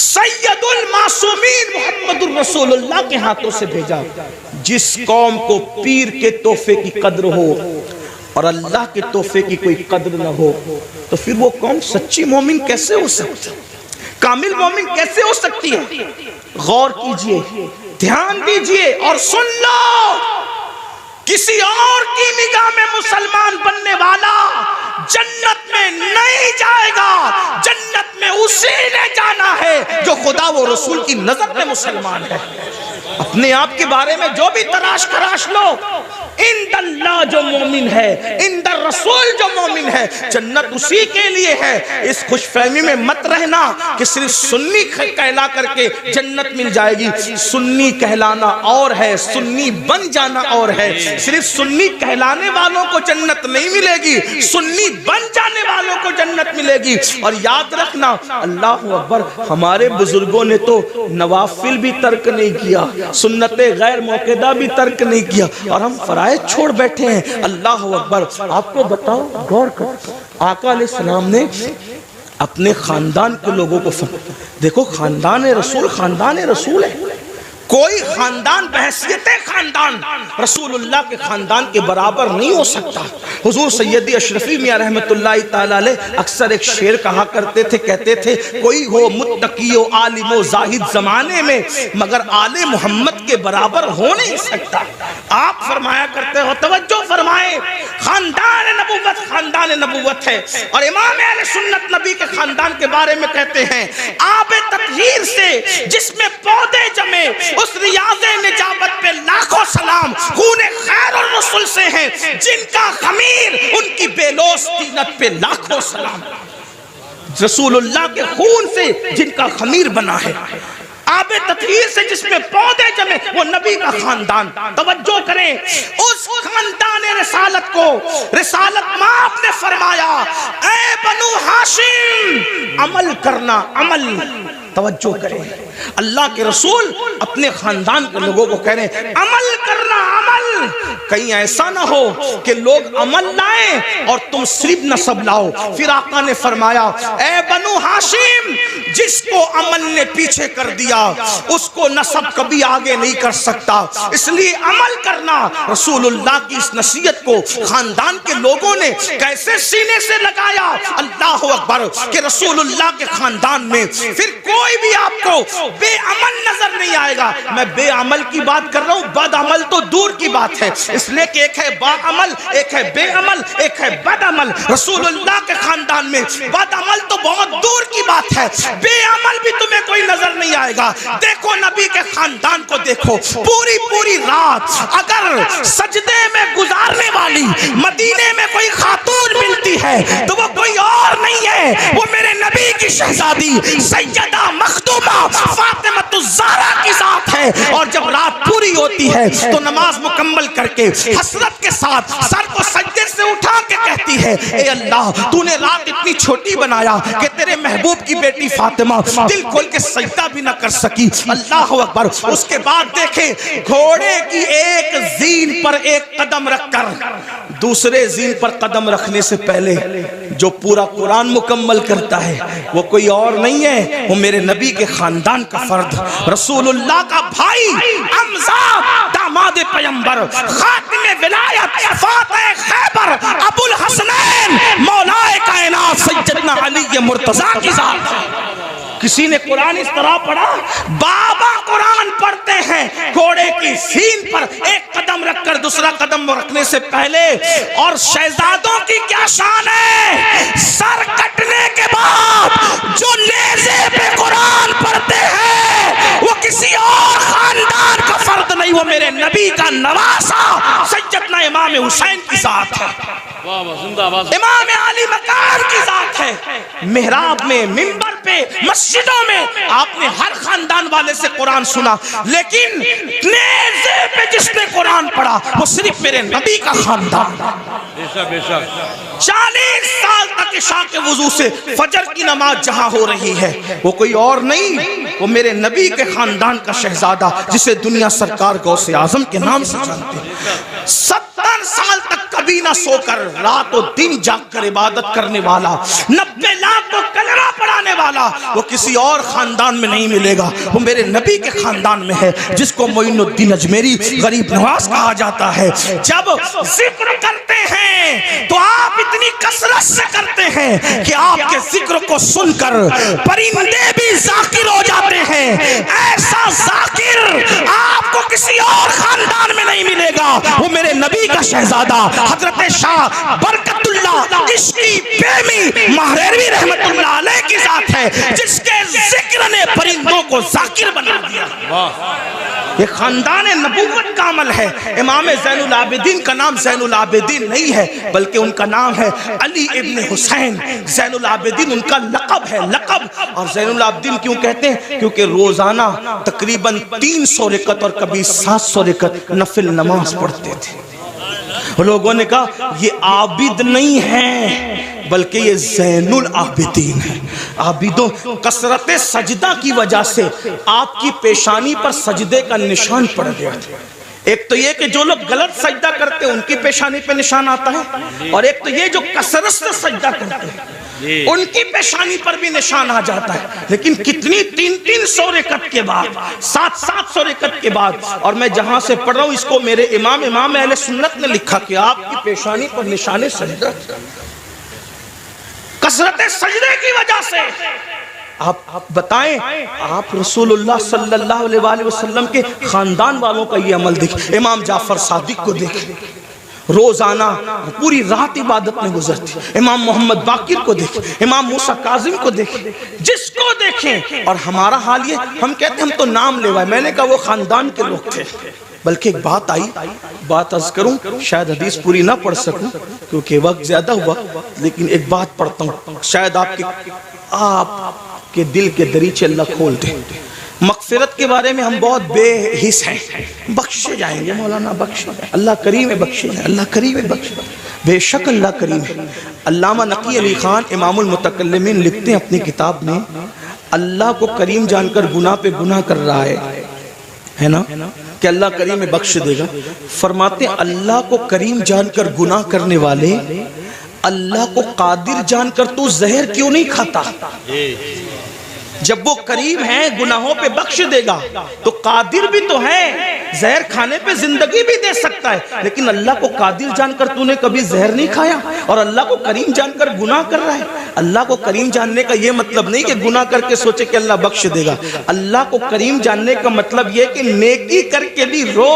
[SPEAKER 1] سید المعصومین محمد الرسول اللہ کے ہاتھوں سے بھیجا۔ جس قوم کو پیر کے تحفے کی قدر ہو اور اللہ کے تحفے کی کوئی قدر نہ ہو، تو پھر وہ قوم سچی مومن کیسے ہو سکتی؟ کامل مومن کیسے ہو سکتی ہے؟ غور کیجئے، دھیان دیجئے اور سن لو، کسی اور کی نگاہ میں مسلمان بننے والا جنت میں نہیں جائے گا، جنت میں اسی نے جانا ہے جو خدا و رسول کی نظر میں مسلمان ہے۔ اپنے آپ کے بارے میں جو بھی تراش خراش لو، اند اللہ جو مومن ہے، اند الرسول جو مومن ہے، جنت اسی کے لیے ہے۔ اس خوش فہمی میں مت رہنا کہ صرف سنی کہلا کر کے جنت مل جائے گی۔ سنی کہلانا اور ہے، سنی بن جانا اور ہے۔ صرف سنی کہلانے والوں کو جنت نہیں ملے گی، سنی بن جانے والوں کو جنت ملے گی۔ اور یاد رکھنا، اللہ اکبر، ہمارے بزرگوں نے تو نوافل بھی ترک نہیں کیا، سنت غیر موقدہ بھی ترک نہیں کیا، اور ہم فرائض چھوڑ بیٹھے ہیں۔ اللہ اکبر۔ آپ کو بتاؤ، غور کر، آقا علیہ السلام نے اپنے خاندان کے لوگوں کو دیکھو، خاندان رسول ہے، کوئی خاندان بحیثیت خاندان رسول اللہ کے خاندان کے برابر نہیں ہو سکتا۔ حضور سیدی اشرفی میاں رحمت اللہ تعالی علیہ اکثر ایک شعر کہا کرتے تھے، کہتے تھے کوئی ہو متقی و عالم و زاہد زمانے میں مگر آل محمد کے برابر ہو نہیں سکتا۔ آپ فرمایا کرتے ہو، توجہ فرمائیں، خاندان نبوت ہے، اور امام اہل سنت نبی کے خاندان کے بارے میں کہتے ہیں، آب تطہیر سے جس میں پودے جمے، اس ریاض نجابت پہ لاکھوں سلام، خون خیر الرسل سے ہیں جن کا خمیر ان کی بیلوس طینت پہ لاکھوں سلام۔ رسول اللہ کے خون سے جن کا خمیر بنا ہے، آب تطہیر سے جس میں پودے جمے، وہ نبی کا خاندان۔ توجہ کریں، اس خاندان رسالت کو رسالت ماں نے فرمایا، اے بنو ہاشم عمل کرنا، عمل۔ توجہ کریں، اللہ کے رسول اپنے خاندان کے لوگوں کو کہہ رہے ہیں عمل کرنا، عمل۔ کہیں ایسا نہ ہو کہ لوگ عمل لائیں اور تم صرف نسب لاؤ۔ پھر آقا نے فرمایا، اے بنو ہاشم، جس کو عمل نے پیچھے کر دیا اس کو نسب کبھی آگے نہیں کر سکتا، اس لیے عمل کرنا۔ رسول اللہ کی اس نصیحت کو خاندان کے لوگوں نے کیسے سینے سے لگایا، اللہ اکبر، کہ رسول اللہ کے خاندان میں پھر کوئی بھی آپ کو بے عمل نظر نہیں آئے گا۔ میں بے عمل کی بات کر رہا ہوں، بد عمل تو دور کی بات ہے، اس لیے کہ ایک ہے با عمل، ایک ہے بے عمل، ایک ہے بد عمل۔ رسول اللہ کے خاندان میں بد عمل تو بہت دور کی بات ہے، بے عمل بھی تمہیں کوئی نظر نہیں آئے گا۔ دیکھو نبی کے خاندان کو دیکھو، پوری رات اگر سجدے میں گزارنے والی مدینے میں کوئی خاتون ملتی ہے تو وہ کوئی اور نہیں ہے، وہ میرے نبی کی شہزادی سیدہ مخدومہ فاطمۃ الزہرا کی ذات ہے۔ اور جب رات پوری ہوتی ہے تو نماز مکمل کر کے حسرت کے ساتھ سر کو سجدے سے اٹھا کے کہتی ہے اے اللہ تو نے رات اتنی چھوٹی بنایا کہ تیرے محبوب کی بیٹی فاطمہ دل کھول کے سجدہ بھی نہ کر سکی. اللہ اکبر. اس کے بعد دیکھیں گھوڑے کی ایک زین پر ایک قدم رکھ کر دوسرے زین پر قدم رکھنے سے پہلے جو پورا قرآن مکمل کرتا ہے وہ کوئی اور نہیں ہے, وہ میرے نبی کے خاندان کا فرد, رسول اللہ کا بھائی, حمزہ داماد پیغمبر, خاتم ولایت, فاتح خیبر, ابو الحسنین, مولا کائنات سیدنا علی مرتضیٰ کی ذات. کسی نے قرآن اس طرح پڑھا, بابا قرآن پڑھتے ہیں گھوڑے کی سین پر ایک قدم رکھ کر دوسرا قدم رکھنے سے پہلے. اور شہزادوں کی کیا شان ہے, سر کٹنے کے بعد جو نیزے پہ قرآن پڑھتے ہیں وہ کسی اور خاندان کا فرد نہیں, وہ میرے نبی کا نواسا سیدنا امام حسین کی ذات ہے, امام علی مقام کی ذات ہے. محراب میں, منبر پہ, مسجدوں میں آپ نے ہر خاندان والے سے قرآن سنا, لیکن نیزے پہ جس نے قرآن پڑھا وہ صرف میرے نبی کا خاندان. 40 سال تک عشاء کے وضو سے فجر کی نماز جہاں ہو رہی ہے وہ کوئی اور نہیں, وہ میرے نبی کے خاندان کا شہزادہ جسے دنیا سرکار غوث اعظم کے نام سے جانتے ہیں. 70 سال تک کبھی نہ سو کر رات و دن جاگ کر عبادت کرنے والا, 90 لاکھ کو کلمہ پڑھانے والا, وہ کسی اور خاندان میں نہیں ملے گا, وہ میرے نبی کے خاندان میں ہے جس کو معین الدین اجمیری غریب نواز کہا جاتا ہے. جب ذکر کرتے ہیں تو آپ اتنی کثرت سے کرتے ہیں کہ آپ کے ذکر کو سن کر پرندے بھی ذاکر ہو جاتے ہیں. ایسا ذاکر آپ کو کسی اور خاندان میں نہیں ملے گا, وہ میرے نبی کا شہزادہ حضرت شاہ برکت اللہ عشقی بیمی مہریروی رحمت اللہ علیہ کی ذات ہے جس کے ذکر نے پرندوں کو ذاکر بنا دیا. یہ خاندان نبوت کا عمل ہے. امام زین العابدین کا نام زین العابدین نہیں ہے بلکہ ان کا نام ہے علی ابن حسین. زین العابدین ان کا لقب ہے, لقب. اور زین العابدین کیوں کہتے ہیں؟ کیونکہ روزانہ تقریباً 300 رکعت اور کبھی 700 رکعت نفل نماز پڑھتے تھے. لوگوں نے کہا یہ عابد نہیں ہے بلکہ یہ زین العابدین ہے. عابدوں کثرت سجدہ کی وجہ سے آپ کی پیشانی پر سجدے کا نشان پڑ گیا تھا. ایک تو یہ کہ جو لوگ غلط سجدہ کرتے ہیں ان کی پیشانی پہ نشان آتا ہے, اور ایک تو یہ جو کثرت سے سجدہ کرتے ہیں ان کی پیشانی پر بھی نشان آ جاتا ہے. لیکن کتنی 300 رکعت کے بعد, 700 رکعت کے بعد, اور میں جہاں سے پڑھ رہا ہوں اس کو میرے امام اہل سنت نے لکھا کہ آپ کی پیشانی پر نشان سجدہ کثرت سجدے کی وجہ سے. آپ بتائیں, آپ رسول اللہ صلی اللہ علیہ وآلہ وسلم کے خاندان والوں کا یہ عمل دیکھ. امام جعفر صادق کو دیکھ, روزانہ پوری رات عبادت میں گزرتی. امام محمد باقر کو دیکھ, امام موسیٰ کاظم کو دیکھ, جس کو دیکھیں. اور ہمارا حال یہ, ہم کہتے ہیں ہم تو نام لیوائے. میں نے کہا وہ خاندان کے لوگ تھے. بلکہ ایک بات آئی, بات عرض کروں, شاید حدیث پوری نہ پڑھ سکوں کیونکہ وقت زیادہ ہوا, لیکن ایک بات پڑھتا ہوں, شاید آپ کے دل کے دریچے اللہ کھول دیں. مغفرت کے بارے میں ہم بہت بے حس ہیں, بخشے جائیں گے مولانا, بخشے جائیں, اللہ کریم ہے, بخشے جائیں, اللہ کریم ہے, بخشے جائیں. بے شک اللہ کریم ہے. علامہ نقی علی خان امام المتکلمین لکھتے ہیں اپنی کتاب میں, اللہ کو کریم جان کر گناہ پہ گناہ کر رہا ہے نا, کہ اللہ کریم بخش دے گا. فرماتے ہیں اللہ کو کریم جان کر گناہ کرنے والے اللہ کو قادر جان کر تو زہر کیوں نہیں کھاتا؟ جب وہ کریم ہے گناہوں پہ بخش دے گا تو قادر بھی تو ہے, زہر کھانے پہ زندگی بھی دے سکتا ہے. لیکن اللہ کو قادر جان کر تو نے کبھی زہر نہیں کھایا اور اللہ کو کریم جان کر گناہ کر رہا ہے. اللہ کو کریم جاننے کا یہ مطلب نہیں کہ گناہ کر کے سوچے کہ اللہ بخش دے گا. اللہ کو کریم جاننے کا مطلب یہ کہ نیکی کر کے بھی رو,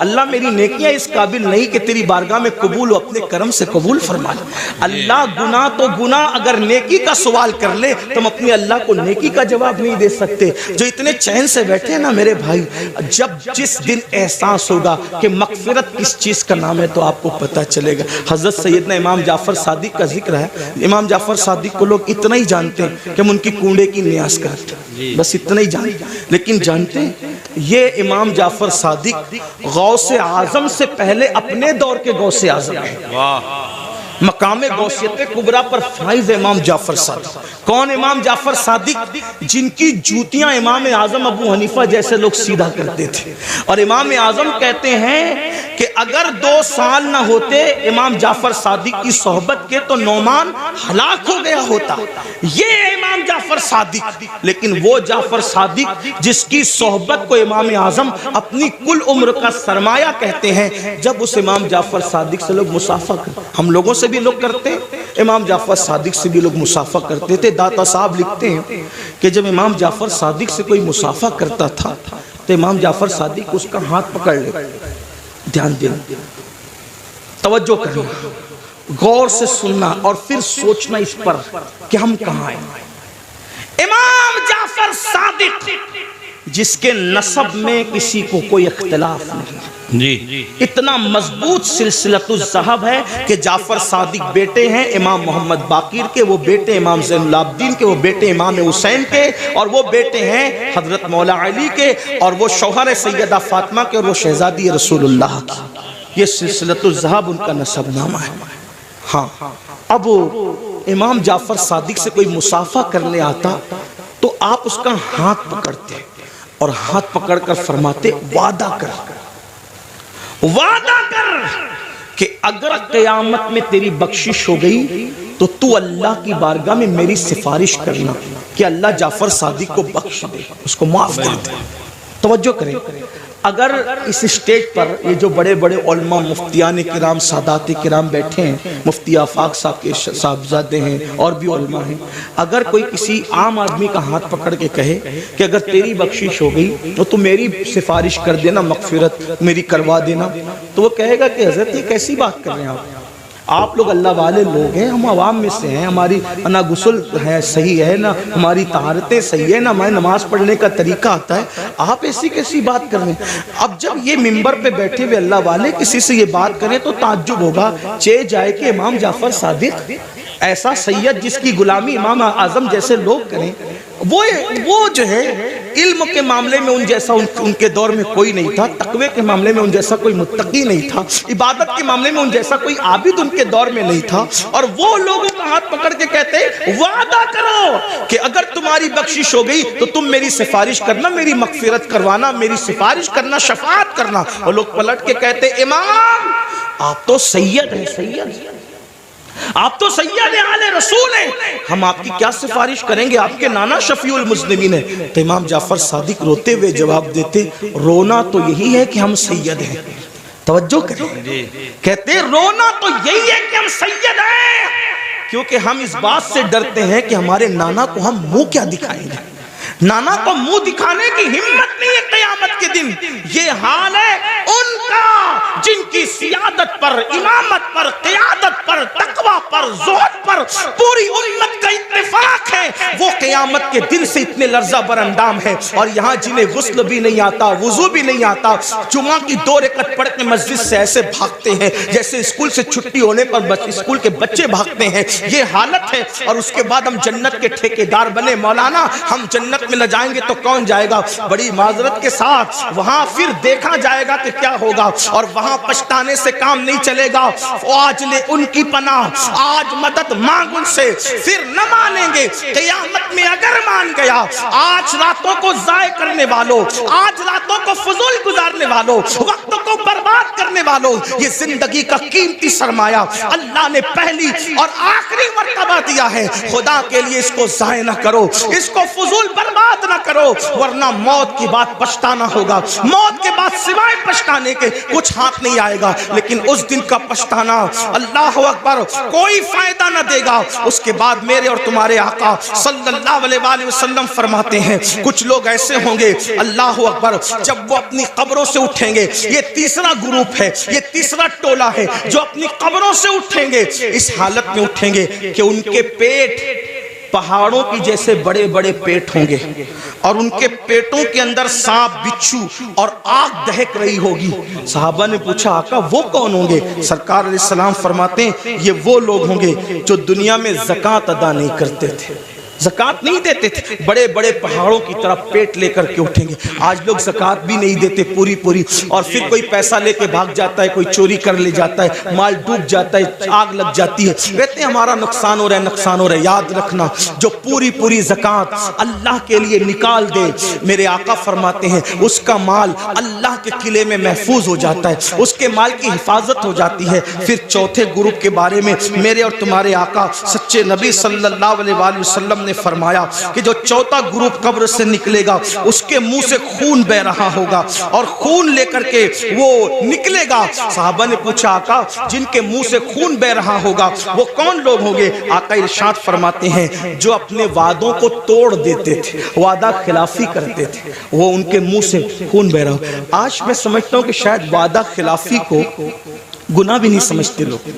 [SPEAKER 1] اللہ میری نیکیاں اس قابل نہیں کہ تیری بارگاہ میں قبول ہو, اپنے کرم سے قبول فرما لے. اللہ گناہ تو گناہ, اگر نیکی کا سوال کر لے تو ہم اپنے اللہ کو نیکی کا جواب نہیں دے سکتے. جو اتنے چین سے بیٹھے ہیں نا میرے بھائی, جب جس دن احساس ہوگا کہ مغفرت کس چیز کا نام ہے تو آپ کو پتہ چلے گا. حضرت سیدنا امام جعفر صادق کا ذکر ہے. امام جعفر صادق کو لوگ اتنا ہی جانتے ہیں کہ ہم ان کی کونڈے کی نیاز کرتے ہیں, بس اتنا ہی جانتے ہیں. لیکن جانتے ہیں یہ امام جعفر صادق غوث اعظم سے پہلے اپنے دور کے غوث اعظم ہیں. مقام غوثیت کبریٰ پر فائز امام جعفر صادق. کون امام جعفر صادق؟ جن کی جوتیاں امام اعظم ابو حنیفہ جیسے لوگ سیدھا کرتے تھے. اور امام اعظم کہتے ہیں کہ اگر 2 سال نہ ہوتے امام جعفر صادق کی صحبت کے تو نعمان ہلاک ہو گیا ہوتا. یہ امام جعفر صادق. لیکن وہ جعفر صادق جس کی صحبت کو امام اعظم اپنی کل عمر کا سرمایہ کہتے ہیں. جب اس امام جعفر صادق سے لوگ مصافحہ کرتے، ہم لوگوں سے بھی لوگ کرتے، امام جعفر صادق سے بھی لوگ مصافحہ کرتے تھے. داتا صاحب لکھتے ہیں کہ جب امام جعفر صادق سے کوئی مصافحہ کرتا تھا تو امام جعفر صادق اس کا ہاتھ پکڑ لیتے. دھیان دینا، توجہ کرنا، غور سے سننا اور پھر سوچنا اس پر کہ ہم کہاں ہیں. امام جعفر صادق جس کے نسب میں کسی کو کوئی اختلاف نہیں،
[SPEAKER 2] جی
[SPEAKER 1] اتنا مضبوط سلسلۃ الذہب ہے کہ جعفر صادق بیٹے ہیں امام محمد باقر کے، وہ بیٹے امام زین العابدین کے، وہ بیٹے امام حسین کے، اور وہ بیٹے ہیں حضرت مولا علی کے، اور وہ شوہر سیدہ فاطمہ کے، اور وہ شہزادی رسول اللہ کی. یہ سلسلۃ الذہب ان کا نسب نامہ ہے. ہاں، اب امام جعفر صادق سے کوئی مصافحہ کرنے آتا تو آپ اس کا ہاتھ پکڑتے اور ہاتھ پکڑ کر فرماتے وعدہ کر کہ اگر قیامت میں تیری بخشش ہو گئی تو تو اللہ کی بارگاہ میں میری سفارش کرنا کہ اللہ جعفر صادق کو بخش دے، اس کو معاف کر دے. توجہ کریں، اگر اس اسٹیج پر یہ جو بڑے بڑے علماء مفتیان کرام سادات کرام بیٹھے ہیں، مفتی آفاق صاحب کے صاحبزادے ہیں اور بھی علماء ہیں، اگر کوئی کسی عام آدمی کا ہاتھ پکڑ کے کہے کہ اگر تیری بخشش ہو گئی تو تو میری سفارش کر دینا، مغفرت میری کروا دینا، تو وہ کہے گا کہ حضرت یہ کیسی بات کر رہے ہیں آپ لوگ اللہ والے لوگ ہیں، ہم عوام میں سے ہیں، ہماری نہ غسل ہے صحیح ہے، نہ ہماری طہارتیں صحیح ہے، نہ ہمیں نماز پڑھنے کا طریقہ آتا ہے، آپ ایسی کیسی بات کر رہے ہیں. اب جب یہ منبر پہ بیٹھے ہوئے اللہ والے کسی سے یہ بات کریں تو تعجب ہوگا، چہ جائے کہ امام جعفر صادق ایسا سید جس کی غلامی امام اعظم جیسے لوگ کریں، وہ جو ہے علم کے معاملے میں ان جیسا ان کے دور میں کوئی نہیں تھا، تقوی کے معاملے میں ان جیسا کوئی متقی نہیں تھا، عبادت کے معاملے میں ان جیسا کوئی عابد ان کے دور میں نہیں تھا، اور وہ لوگوں کا ہاتھ پکڑ کے کہتے وعدہ کرو کہ اگر تمہاری بخشش ہو گئی تو تم میری سفارش کرنا، میری مغفرت کروانا، میری سفارش کرنا، شفاعت کرنا. اور لوگ پلٹ کے کہتے امام آپ تو سید ہیں، سید آپ تو سید آل رسول ہیں، ہم آپ کی کیا سفارش کریں گے، آپ کے نانا شفیع المذنبین ہیں. تو امام جعفر صادق روتے ہوئے جواب دیتے رونا تو یہی ہے کہ ہم سید ہیں. توجہ کریں، کہتے رونا تو یہی ہے کہ ہم سید ہیں، کیونکہ ہم اس بات سے ڈرتے ہیں کہ ہمارے نانا کو ہم منہ کیا دکھائیں گے. نانا کو منہ دکھانے کی ہمت نہیں ہے قیامت کے دن. یہ حال ہے ان کا جن کی سیادت پر، امامت پر، قیادت پر، تقوی پر، زہد پر پوری امت کا اتفاق ہے. وہ قیامت کے دن سے اتنے لرزہ بر اندام ہے، اور یہاں جنہیں غسل بھی نہیں آتا، وضو بھی نہیں آتا، جمعہ کی 2 رکعت پڑھ کے مسجد سے ایسے بھاگتے ہیں جیسے اسکول سے چھٹی ہونے پر اسکول کے بچے بھاگتے ہیں. یہ حالت ہے، اور اس کے بعد ہم جنت کے ٹھیکیدار بنے. مولانا ہم جنت میں نہ جائیں گے تو کون جائے گا؟ بڑی معذرت کے ساتھ وہاں پھر دیکھا جائے گا کہ کیا ہوگا، اور وہاں پچھتانے سے کام نہیں چلے گا. آج لے ان کی پناہ، آج مدد مانگ ان سے، پھر نہ مانیں گے. قیامت میں اگر مان گیا، آج راتوں کو ضائع کرنے والوں، آج راتوں کو فضول گزارنے والوں، وقت کو برباد کرنے والوں، یہ زندگی کا قیمتی سرمایہ اللہ نے پہلی اور آخری مرتبہ دیا ہے. خدا کے لیے اس کو ضائع نہ کرو، اس کو فضول برباد نہ کرو، ورنہ موت کی بات پچھتانا ہوگا. موت کے بعد سوائے پچھتانے کے کچھ ہاتھ نہیں آئے گا، لیکن اس دن کا پچھتانا اللہ اکبر کوئی فائدہ نہ دے گا. اس کے بعد میرے اور تمہارے آقا صلی اللہ علیہ وآلہ وسلم فرماتے ہیں کچھ لوگ ایسے ہوں گے اللہ اکبر جب وہ اپنی قبروں سے اٹھیں گے. یہ تیسرا گروپ ہے، یہ تیسرا ٹولہ ہے جو اپنی قبروں سے اٹھیں گے. اس حالت میں اٹھیں گے کہ ان کے پیٹ پہاڑوں کی جیسے بڑے بڑے پیٹ ہوں گے، اور ان کے پیٹوں کے اندر سانپ، بچھو اور آگ دہک رہی ہوگی. صحابہ نے پوچھا آقا وہ کون ہوں گے؟ سرکار علیہ السلام فرماتے ہیں یہ وہ لوگ ہوں گے جو دنیا میں زکوٰۃ ادا نہیں کرتے تھے. زکات نہیں دیتے تھے، بڑے بڑے پہاڑوں کی طرح پیٹ لے کر کے اٹھیں گے. آج لوگ زکات بھی نہیں دیتے پوری پوری، اور پھر کوئی پیسہ لے کے بھاگ جاتا ہے، کوئی چوری کر لے جاتا ہے، مال ڈوب جاتا ہے، آگ لگ جاتی ہے، کہتے ہیں ہمارا نقصان ہو رہا ہے، نقصان ہو رہا ہے. یاد رکھنا جو پوری پوری زکات اللہ کے لیے نکال دے، میرے آقا فرماتے ہیں اس کا مال اللہ کے قلعے میں محفوظ ہو جاتا ہے، اس کے مال کی حفاظت ہو جاتی ہے. پھر چوتھے گروپ کے بارے میں میرے اور تمہارے آقا سچے نبی صلی اللہ علیہ وآلہ وسلم نے فرمایا کہ جو چوتھا گروپ قبر سے نکلے گا اس کے منہ سے خون بہ رہا ہوگا، اور خون لے کر کے وہ نکلے گا. صحابہ نے پوچھا آقا جن کے منہ سے خون بہ رہا ہوگا وہ کون لوگ ہوں گے؟ آقا ارشاد فرماتے ہیں جو اپنے وعدوں کو توڑ دیتے تھے، وعدہ خلافی کرتے تھے، وہ ان کے منہ سے خون بہ رہا ہو. آج میں سمجھتا ہوں کہ شاید وعدہ خلافی کو گناہ بھی نہیں سمجھتے لوگ.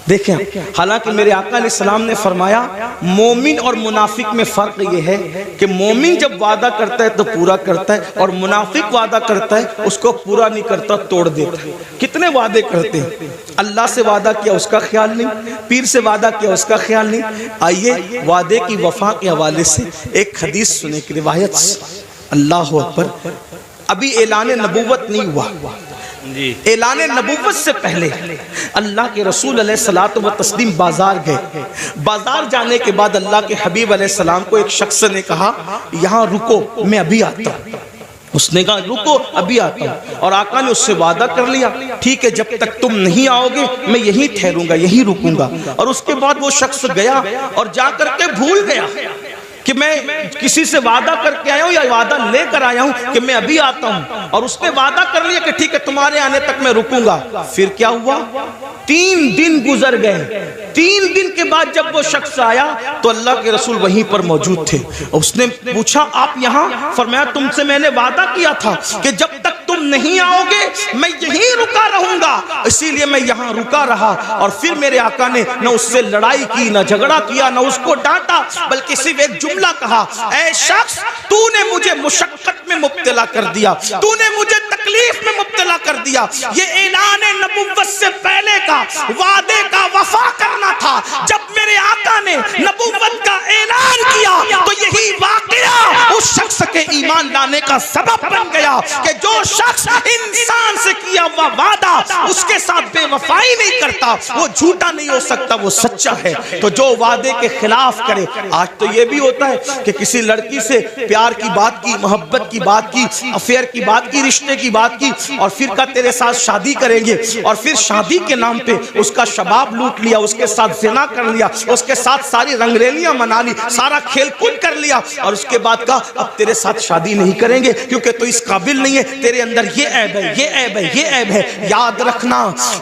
[SPEAKER 1] دیکھیں حالانکہ میرے آقا علیہ السلام نے فرمایا مومن اور منافق میں فرق یہ ہے کہ مومن جب وعدہ کرتا ہے تو پورا کرتا ہے، اور منافق وعدہ کرتا ہے اس کو پورا نہیں کرتا، توڑ دیتا ہے. کتنے وعدے کرتے ہیں، اللہ سے وعدہ کیا اس کا خیال نہیں، پیر سے وعدہ کیا اس کا خیال نہیں. آئیے وعدے کی وفا کے حوالے سے ایک حدیث سنے کی روایت سے. اللہ اکبر. ابھی اعلان نبوت نہیں ہوا، اعلان نبوت سے پہلے اللہ کے رسول علیہ الصلوۃ والتسلیم بازار گئے. بازار جانے کے بعد اللہ کے حبیب علیہ السلام کو ایک شخص نے کہا یہاں رکو میں ابھی آتا ہوں. اس نے کہا رکو ابھی آتا ہوں، اور آقا نے اس سے وعدہ کر لیا ٹھیک ہے جب تک تم نہیں آؤ گے میں یہیں ٹھہروں گا، یہیں رکوں گا. اور اس کے بعد وہ شخص گیا اور جا کر کے بھول گیا کہ میں کسی سے وعدہ کر کے آیا ہوں یا وعدہ لے کر آیا ہوں کہ میں ابھی آتا ہوں. اور اس نے وعدہ کر لیا کہ ٹھیک ہے تمہارے آنے تک میں رکوں گا. پھر کیا ہوا؟ 3 دن گزر گئے. 3 دن کے بعد جب وہ شخص آیا تو اللہ کے رسول وہیں پر موجود تھے. اس نے پوچھا آپ یہاں؟ فرمایا تم سے میں نے وعدہ کیا تھا کہ جب تک تم نہیں آؤ گے میں یہیں رکا رہوں گا، اسی لیے میں یہاں رکا رہا. اور پھر میرے آقا نے نہ اس سے لڑائی کی، نہ جھگڑا کیا، نہ اس کو ڈانٹا، بلکہ صرف ایک جملہ کہا اے شخص تو نے مجھے مشقت میں مبتلا کر دیا، تو نے مجھے تکلیف میں مبتلا کر دیا. یہ اعلان نبوت سے پہلے کا وعدے کا وفا کرنا تھا. جب میرے آقا نے نبوت کا اعلان کیا تو یہی واقعہ اس شخص کے ایمان لانے کا سبب بن گیا کہ جو شخص انسان سے کیا ہوا وعدہ اس کے ساتھ بے وفائی نہیں کرتا وہ جھوٹا نہیں ہو سکتا، وہ سچا ہے. تو جو وعدے کے خلاف کرے، آج تو یہ بھی ہوتا ہے کہ کسی لڑکی سے پیار کی بات کی، محبت کی بات کی، افیئر کی بات کی، رشتے کی بات کی، اور پھر کہا تیرے ساتھ شادی کریں گے، اور پھر شادی کے نام پہ اس کا شباب لوٹ لیا، اس کے ساتھ زنا کر لیا، اس کے ساتھ ساری رنگریلیاں منا لی، سارا کھیل کود کر لیا، اور اس کے بعد کہا اب تیرے ساتھ شادی نہیں کریں گے کیونکہ تو اس قابل نہیں ہے، تیرے اندر یہ عیب ہے، یہ عیب ہے، یہ عیب ہے. یاد رکھنا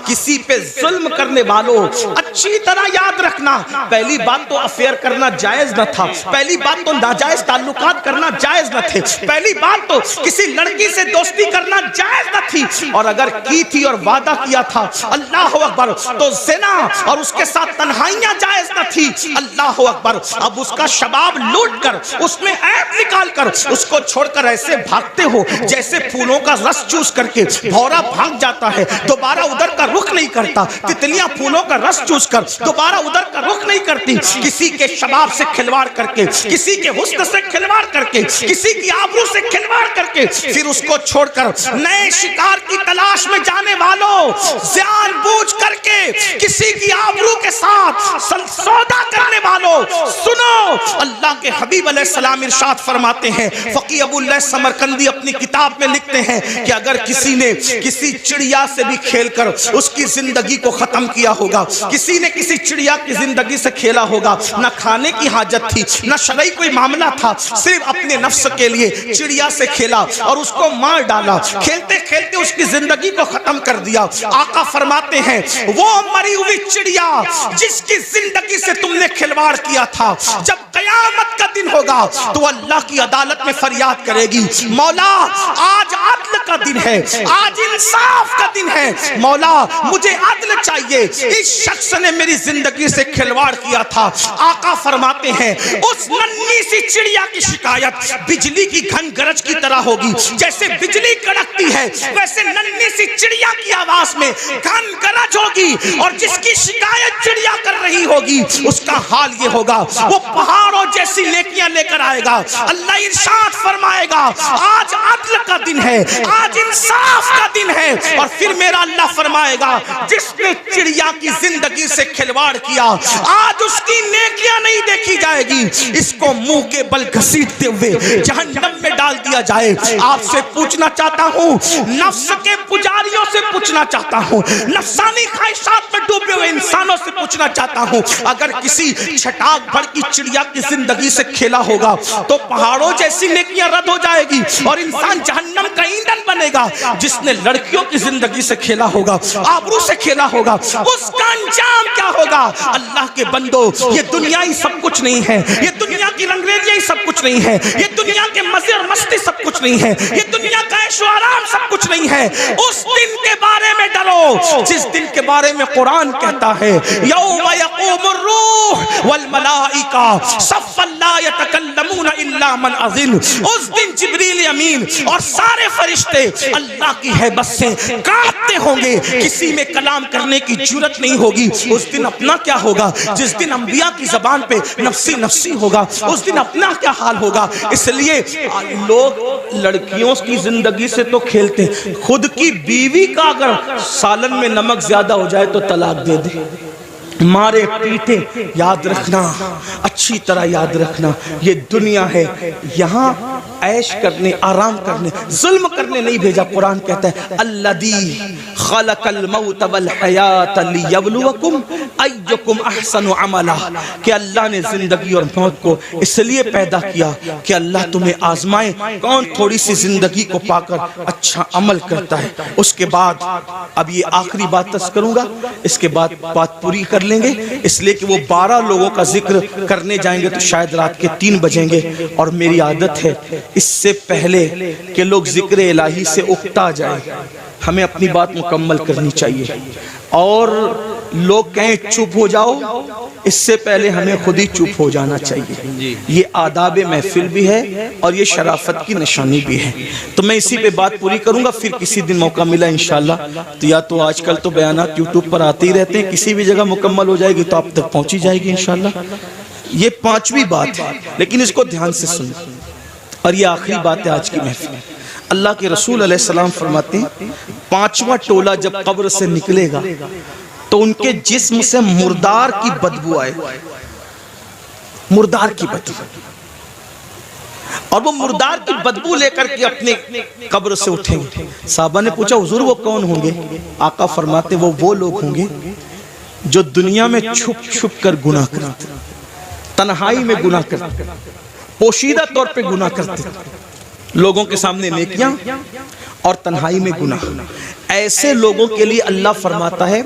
[SPEAKER 1] کسی پہ ظلم کرنے والوں اچھی طرح یاد رکھنا، پہلی بات تو افیئر کرنا جائز نہ تھا، پہلی بات تو ناجائز تعلقات کرنا جائز نہ تھے، پہلی بات تو کسی لڑکی سے دوستی کرنا جائز نہ تھی، اور اگر کی تھی اور وعدہ کیا تھا اللہ اکبر تو زنا اور اس کے ساتھ تنہائیاں جائز نہ تھی. اللہ اکبر. اب اس کا شباب لوٹ کر اس میں عیب نکال کر اس کو چھوڑ کر ایسے بھاگتے ہو جیسے پھولوں کا رس چوس کر کے بھورا بھاگ جاتا ہے، دوبارہ ادھر کا رخ نہیں کرتا. تتلیاں پھولوں کا رس چوس کر دوبارہ ادھر کا رخ نہیں کرتی. کسی کے شباب سے کھلواڑ کر کے، کسی کے حسن سے کھلواڑ کر کے، کسی کی آبرو سے کھلواڑ کر کے پھر اس کو چھوڑ کر نئے شکار کی تلاش میں جانے والوں، جان بوجھ کر کے کسی کی آبرو کے ساتھ سودا کرنے والوں، سنو اللہ کے حبیب علیہ السلام ارشاد فرماتے ہیں، فقی ابو اللہ سمرقندی اپنی کتاب میں لکھتے ہیں کہ اگر کسی نے کسی چڑیا سے بھی کھیل کر اس کی زندگی کو ختم کیا ہوگا، کسی نے کسی چڑیا کی زندگی سے کھیلا ہوگا، نہ کھانے کی حاجت تھی، نہ شرعی کوئی معاملہ تھا، صرف اپنے نفس کے لیے چڑیا سے کھیلا اور اس کو مار ڈالا، کھیلتے کھیلتے اس کی زندگی کو ختم کر دیا. آقا فرماتے ہیں وہ مری ہوئی چڑیا جس کی زندگی سے تم نے کھلواڑ کیا تھا، جب قیامت کا دن ہوگا تو اللہ کی عدالت میں فریاد کرے گی مولا آج عدل کا دن ہے، آج انصاف کا دن ہے، مولا مجھے عدل چاہیے، اس شخص نے میری زندگی سے کھلواڑ کیا تھا. آقا فرماتے ہیں اس ننھی سی چڑیا کی شکایت بجلی کی گھن گرج کی طرح ہوگی. جیسے بجلی کڑکتی ہے ویسے ننھی سی چڑیا کی آواز میں گھن گرج ہوگی اور جس کی شکایت چڑیا کر رہی ہوگی اس کا حال یہ ہوگا وہ پہاڑوں جیسی نیکیاں لے کر آئے گا. اللہ ارشاد فرمائے گا آج عدل کا دن ہے, آج انصاف کا دن ہے. اور پھر میرا اللہ فرمائے گا جس نے چڑیا کی زندگی سے کھلواڑ کیا آج اس کی نیکیاں نہیں دیکھی جائے گی, اس کو منہ کے بل گھسیٹتے ہوئے جہنم میں ڈال دیا جائے. آپ سے پوچھنا چاہتا ہوں, نفس کے پجاریوں سے پوچھنا چاہتا ہوں, نفسانی خواہشات میں ڈوبے ہوئے انسانوں سے پوچھنا چاہتا ہوں, اگر کسی چھٹاک بھر کی چڑیا کی زندگی سے کھیلا ہوگا تو پہاڑوں جیسی نیکیاں رد ہو جائے گی اور انسان جہنم کا ایندھن بنے گا. جس نے لڑکیوں کی زندگی سے کھیلا ہوگا, آبرو سے کھیلا ہوگا, اس کا انجام کیا ہوگا؟ اللہ کے بندو, یہ دنیا ہی سب کچھ نہیں ہے, یہ دنیا کی رنگریزیاں ہی سب کچھ نہیں ہے, یہ دنیا کے مزے اور مستی سب کچھ نہیں ہے, یہ دنیا کا عیش و آرام سب کچھ نہیں ہے. اس دن کے بارے میں ڈرو جس دن کے بارے میں قرآن کہتا ہے یوم یقوم الروح والملائکہ صفا لا یتکلمون الا من اذن. اس دن جبریل امین اور سارے فرشتے اللہ کی ہیبت سے کانپتے ہوں گے, کسی میں کلام کرنے کی جرت نہیں ہوگی. اس دن اپنا کیا ہوگا؟ جس دن انبیاء کی زبان پہ نفسی نفسی ہوگا اس دن اپنا کیا حال ہوگا؟ اس لیے لوگ لڑکیوں کی زندگی سے تو کھیلتے, خود کی بیوی کا اگر سالن میں نمک زیادہ ہو جائے تو طلاق دے دے, مارے پیٹے. یاد رکھنا, اچھی طرح یاد رکھنا, یہ دنیا ہے, یہاں عیش کرنے, آرام کرنے, ظلم کرنے نہیں بھیجا. قرآن کہتا ہے الذی خلق الموت والحیات لیبلوکم ایکم احسن عملا, کہ اللہ نے زندگی اور موت کو اس لیے پیدا کیا کہ اللہ تمہیں آزمائے کون تھوڑی سی زندگی کو پا کر اچھا عمل کرتا ہے. اس کے بعد اب یہ آخری بات تذکر کروں گا, اس کے بعد بات پوری کر لیں گے, اس لیے کہ وہ 12 لوگوں کا ذکر کرنے جائیں گے تو شاید رات کے 3 بجیں گے, اور میری عادت ہے اس سے پہلے کہ لوگ ذکر الہی سے اکتا جائے ہمیں اپنی بات مکمل کرنی چاہیے, اور لوگ کہیں چپ ہو جاؤ اس سے پہلے ہمیں خود ہی چپ ہو جانا چاہیے. یہ آداب محفل بھی ہے اور یہ شرافت کی نشانی بھی ہے. تو میں اسی پہ بات پوری کروں گا, پھر کسی دن موقع ملا انشاءاللہ تو یا تو آج کل تو بیانات یوٹیوب پر آتے ہی رہتے ہیں, کسی بھی جگہ مکمل ہو جائے گی تو آپ تک پہنچی جائے گی انشاءاللہ. یہ 5ویں بات ہے لیکن اس کو دھیان سے سنیں, اور یہ آخری بات ہے آج کی محفل. اللہ کے رسول علیہ السلام فرماتے ہیں 5واں ٹولہ جب قبر سے نکلے گا تو ان کے جسم سے مردار کی بدبو آئے, مردار کی بدبو, اور وہ مردار کی بدبو لے کر کے اپنے قبر سے اٹھیں گے. صحابہ نے پوچھا حضور وہ کون ہوں گے؟ آقا فرماتے وہ لوگ ہوں گے جو دنیا میں چھپ چھپ کر گناہ کرتے, تنہائی میں گناہ کرتے, پوشیدہ طور پہ گناہ کرتے, لوگوں کے سامنے نیکیاں اور تنہائی میں گناہ. ایسے لوگوں کے لیے اللہ فرماتا ہے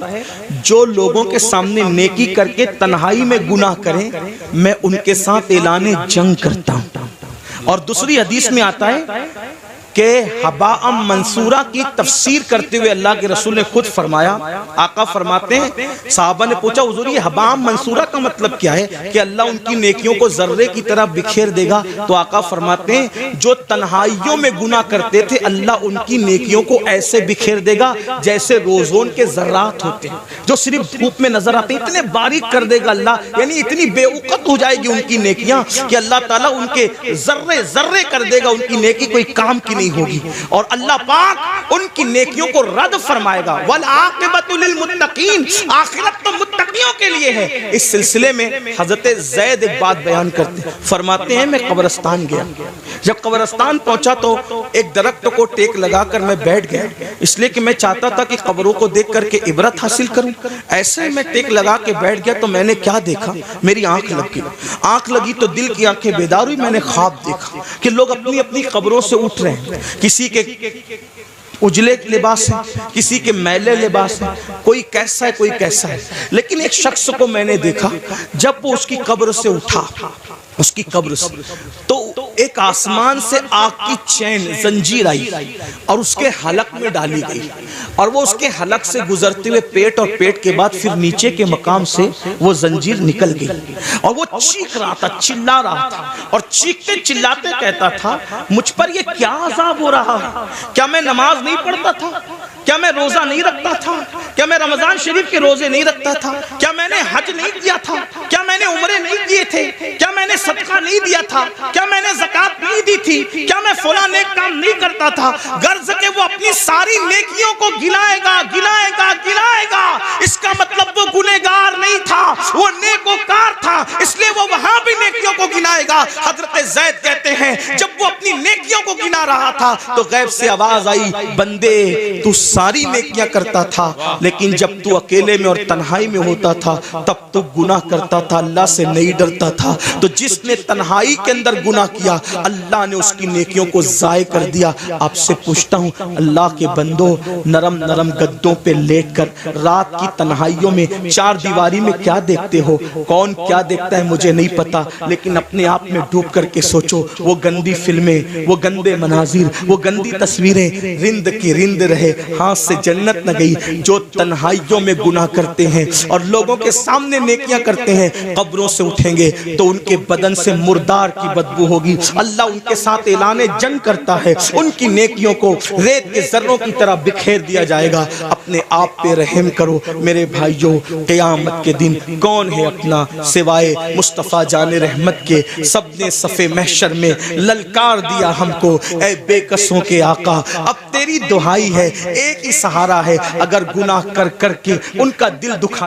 [SPEAKER 1] جو لوگوں کے سامنے نیکی کر کے تنہائی میں گناہ کریں میں ان کے ساتھ اعلان جنگ کرتا ہوں. اور دوسری حدیث میں آتا ہے کہ حباء منصورہ کی تفسیر کرتے ہوئے اللہ کے رسول نے خود فرمایا, آقا فرماتے ہیں صحابہ نے پوچھا حضور یہ حباء منصورہ کا مطلب کیا ہے؟ کہ اللہ ان کی نیکیوں کو ذرے کی طرح بکھیر دے گا. تو آقا فرماتے ہیں جو تنہائیوں میں گناہ کرتے تھے اللہ ان کی نیکیوں کو ایسے بکھیر دے گا جیسے روزون کے ذرات ہوتے ہیں جو صرف دھوپ میں نظر آتے ہیں, اتنے باریک کر دے گا اللہ, یعنی اتنی بے وقت ہو جائے گی ان کی نیکیاں کہ اللہ تعالیٰ ان کے ذرے ذرے کر دے گا, ان کی نیکی کوئی کام کی نہیں ہوگی, اور اللہ پاک ان کی نیکیوں کو رد فرمائے گا. والعاقبۃ للمتقین, آخرت تو متقیوں کے لیے ہے. اس سلسلے میں حضرت زید ایک بات بیان کرتے ہیں, فرماتے ہیں میں قبرستان گیا, جب قبرستان پہنچا تو ایک درخت کو ٹیک لگا کر میں بیٹھ گیا, اس لیے کہ میں چاہتا تھا کہ قبروں کو دیکھ کر کے عبرت حاصل کروں. ایسے میں ٹیک لگا کے بیٹھ گیا تو میں نے کیا دیکھا, میری آنکھ لگی تو دل کی آنکھیں بیدار ہوئی, میں نے خواب دیکھا کہ لوگ اپنی اپنی قبروں سے اٹھ رہے ہیں, کسی کے اجلے لباس ہے, کسی کے میلے لباس ہے, کوئی کیسا ہے کوئی کیسا ہے, لیکن ایک شخص کو میں نے دیکھا جب وہ اس کی قبر سے اٹھا, اس کی قبر سے تو ایک آسمان سے آگ کی چین زنجیر آئی اور اس کے حلق میں ڈالی گئی, اور وہ اس کے حلق سے گزرتے ہوئے پیٹ اور پیٹ کے بعد پھر نیچے کے مقام سے وہ زنجیر نکل گئی اور وہ چیخ رہا تھا، چلا رہا تھا اور چیختے چلاتے کہتا تھا مجھ پر یہ کیا عذاب ہو رہا ہے؟ کیا میں نماز نہیں پڑھتا تھا؟ کیا میں روزہ نہیں رکھتا تھا؟ کیا میں رمضان شریف کے روزے نہیں رکھتا تھا؟ کیا میں نے حج نہیں کیا تھا؟ کیا میں نے عمرے نہیں کیے تھے؟ کیا میں نے صدقہ نہیں دیا تھا؟ کیا میں نے زکوٰۃ نہیں دی تھی؟ کیا میں فلاں نیک کام نہیں کرتا تھا؟ غرض کہ وہ اپنی ساری نیکیوں کو گنائے گا گنائے گا گنائے گا، اس کا مطلب وہ گنہگار نہیں تھا، وہ نیکوکار تھا، اس لیے وہ وہاں بھی نیکیوں کو گنائے گا۔ حضرت زید کہتے ہیں جب وہ اپنی نیکیوں کو گنا رہا تھا تو غیب سے آواز آئی، بندے تو ساری نیکیاں کرتا تھا لیکن جب تو اکیلے میں اور تنہائی میں ہوتا تھا تب تو گناہ کرتا تھا، اللہ سے نہیں ڈرتا تھا۔ تو جس نے تنہائی کے اندر گناہ کیا اللہ نے اس کی نیکیوں کو ضائع کر دیا۔ آپ سے پوچھتا ہوں اللہ کے بندوں، نرم نرم گدوں پہ لیٹ کر رات کی تنہائیوں میں چار دیواری میں کیا دیکھتے ہو؟ کون کیا دیکھتا ہے مجھے نہیں پتا، لیکن اپنے آپ میں ڈوب کر کے سوچو، وہ گندی فلمیں، وہ گندے مناظر، وہ گندی تصویریں رند کی رند رہے، ہاتھ سے جنت نہ گئی۔ جو تنہائیوں میں گناہ کرتے ہیں اور لوگوں کے سامنے نیکیاں کرتے ہیں، قبروں سے اٹھیں گے تو ان کے بدن سے مردار کی بدبو ہوگی۔ اللہ ان کے ساتھ اعلان جنگ کرتا ہے، ان کی نیکیوں کو ریت کے ذروں کی طرح بکھیر دیا جائے گا۔ اپنے آپ پہ رحم کرو میرے بھائیوں، قیامت کے دن کون ہے اپنا سوائے مصطفیٰ جان رحمت کے؟ سب نے صف محشر میں للکار دیا ہم کو، اے بے کسوں کے آقا اب تیری دہائی ہے، ایک ہی سہارا ہے، اگر گناہ کر کر کے ان کا دل دکھا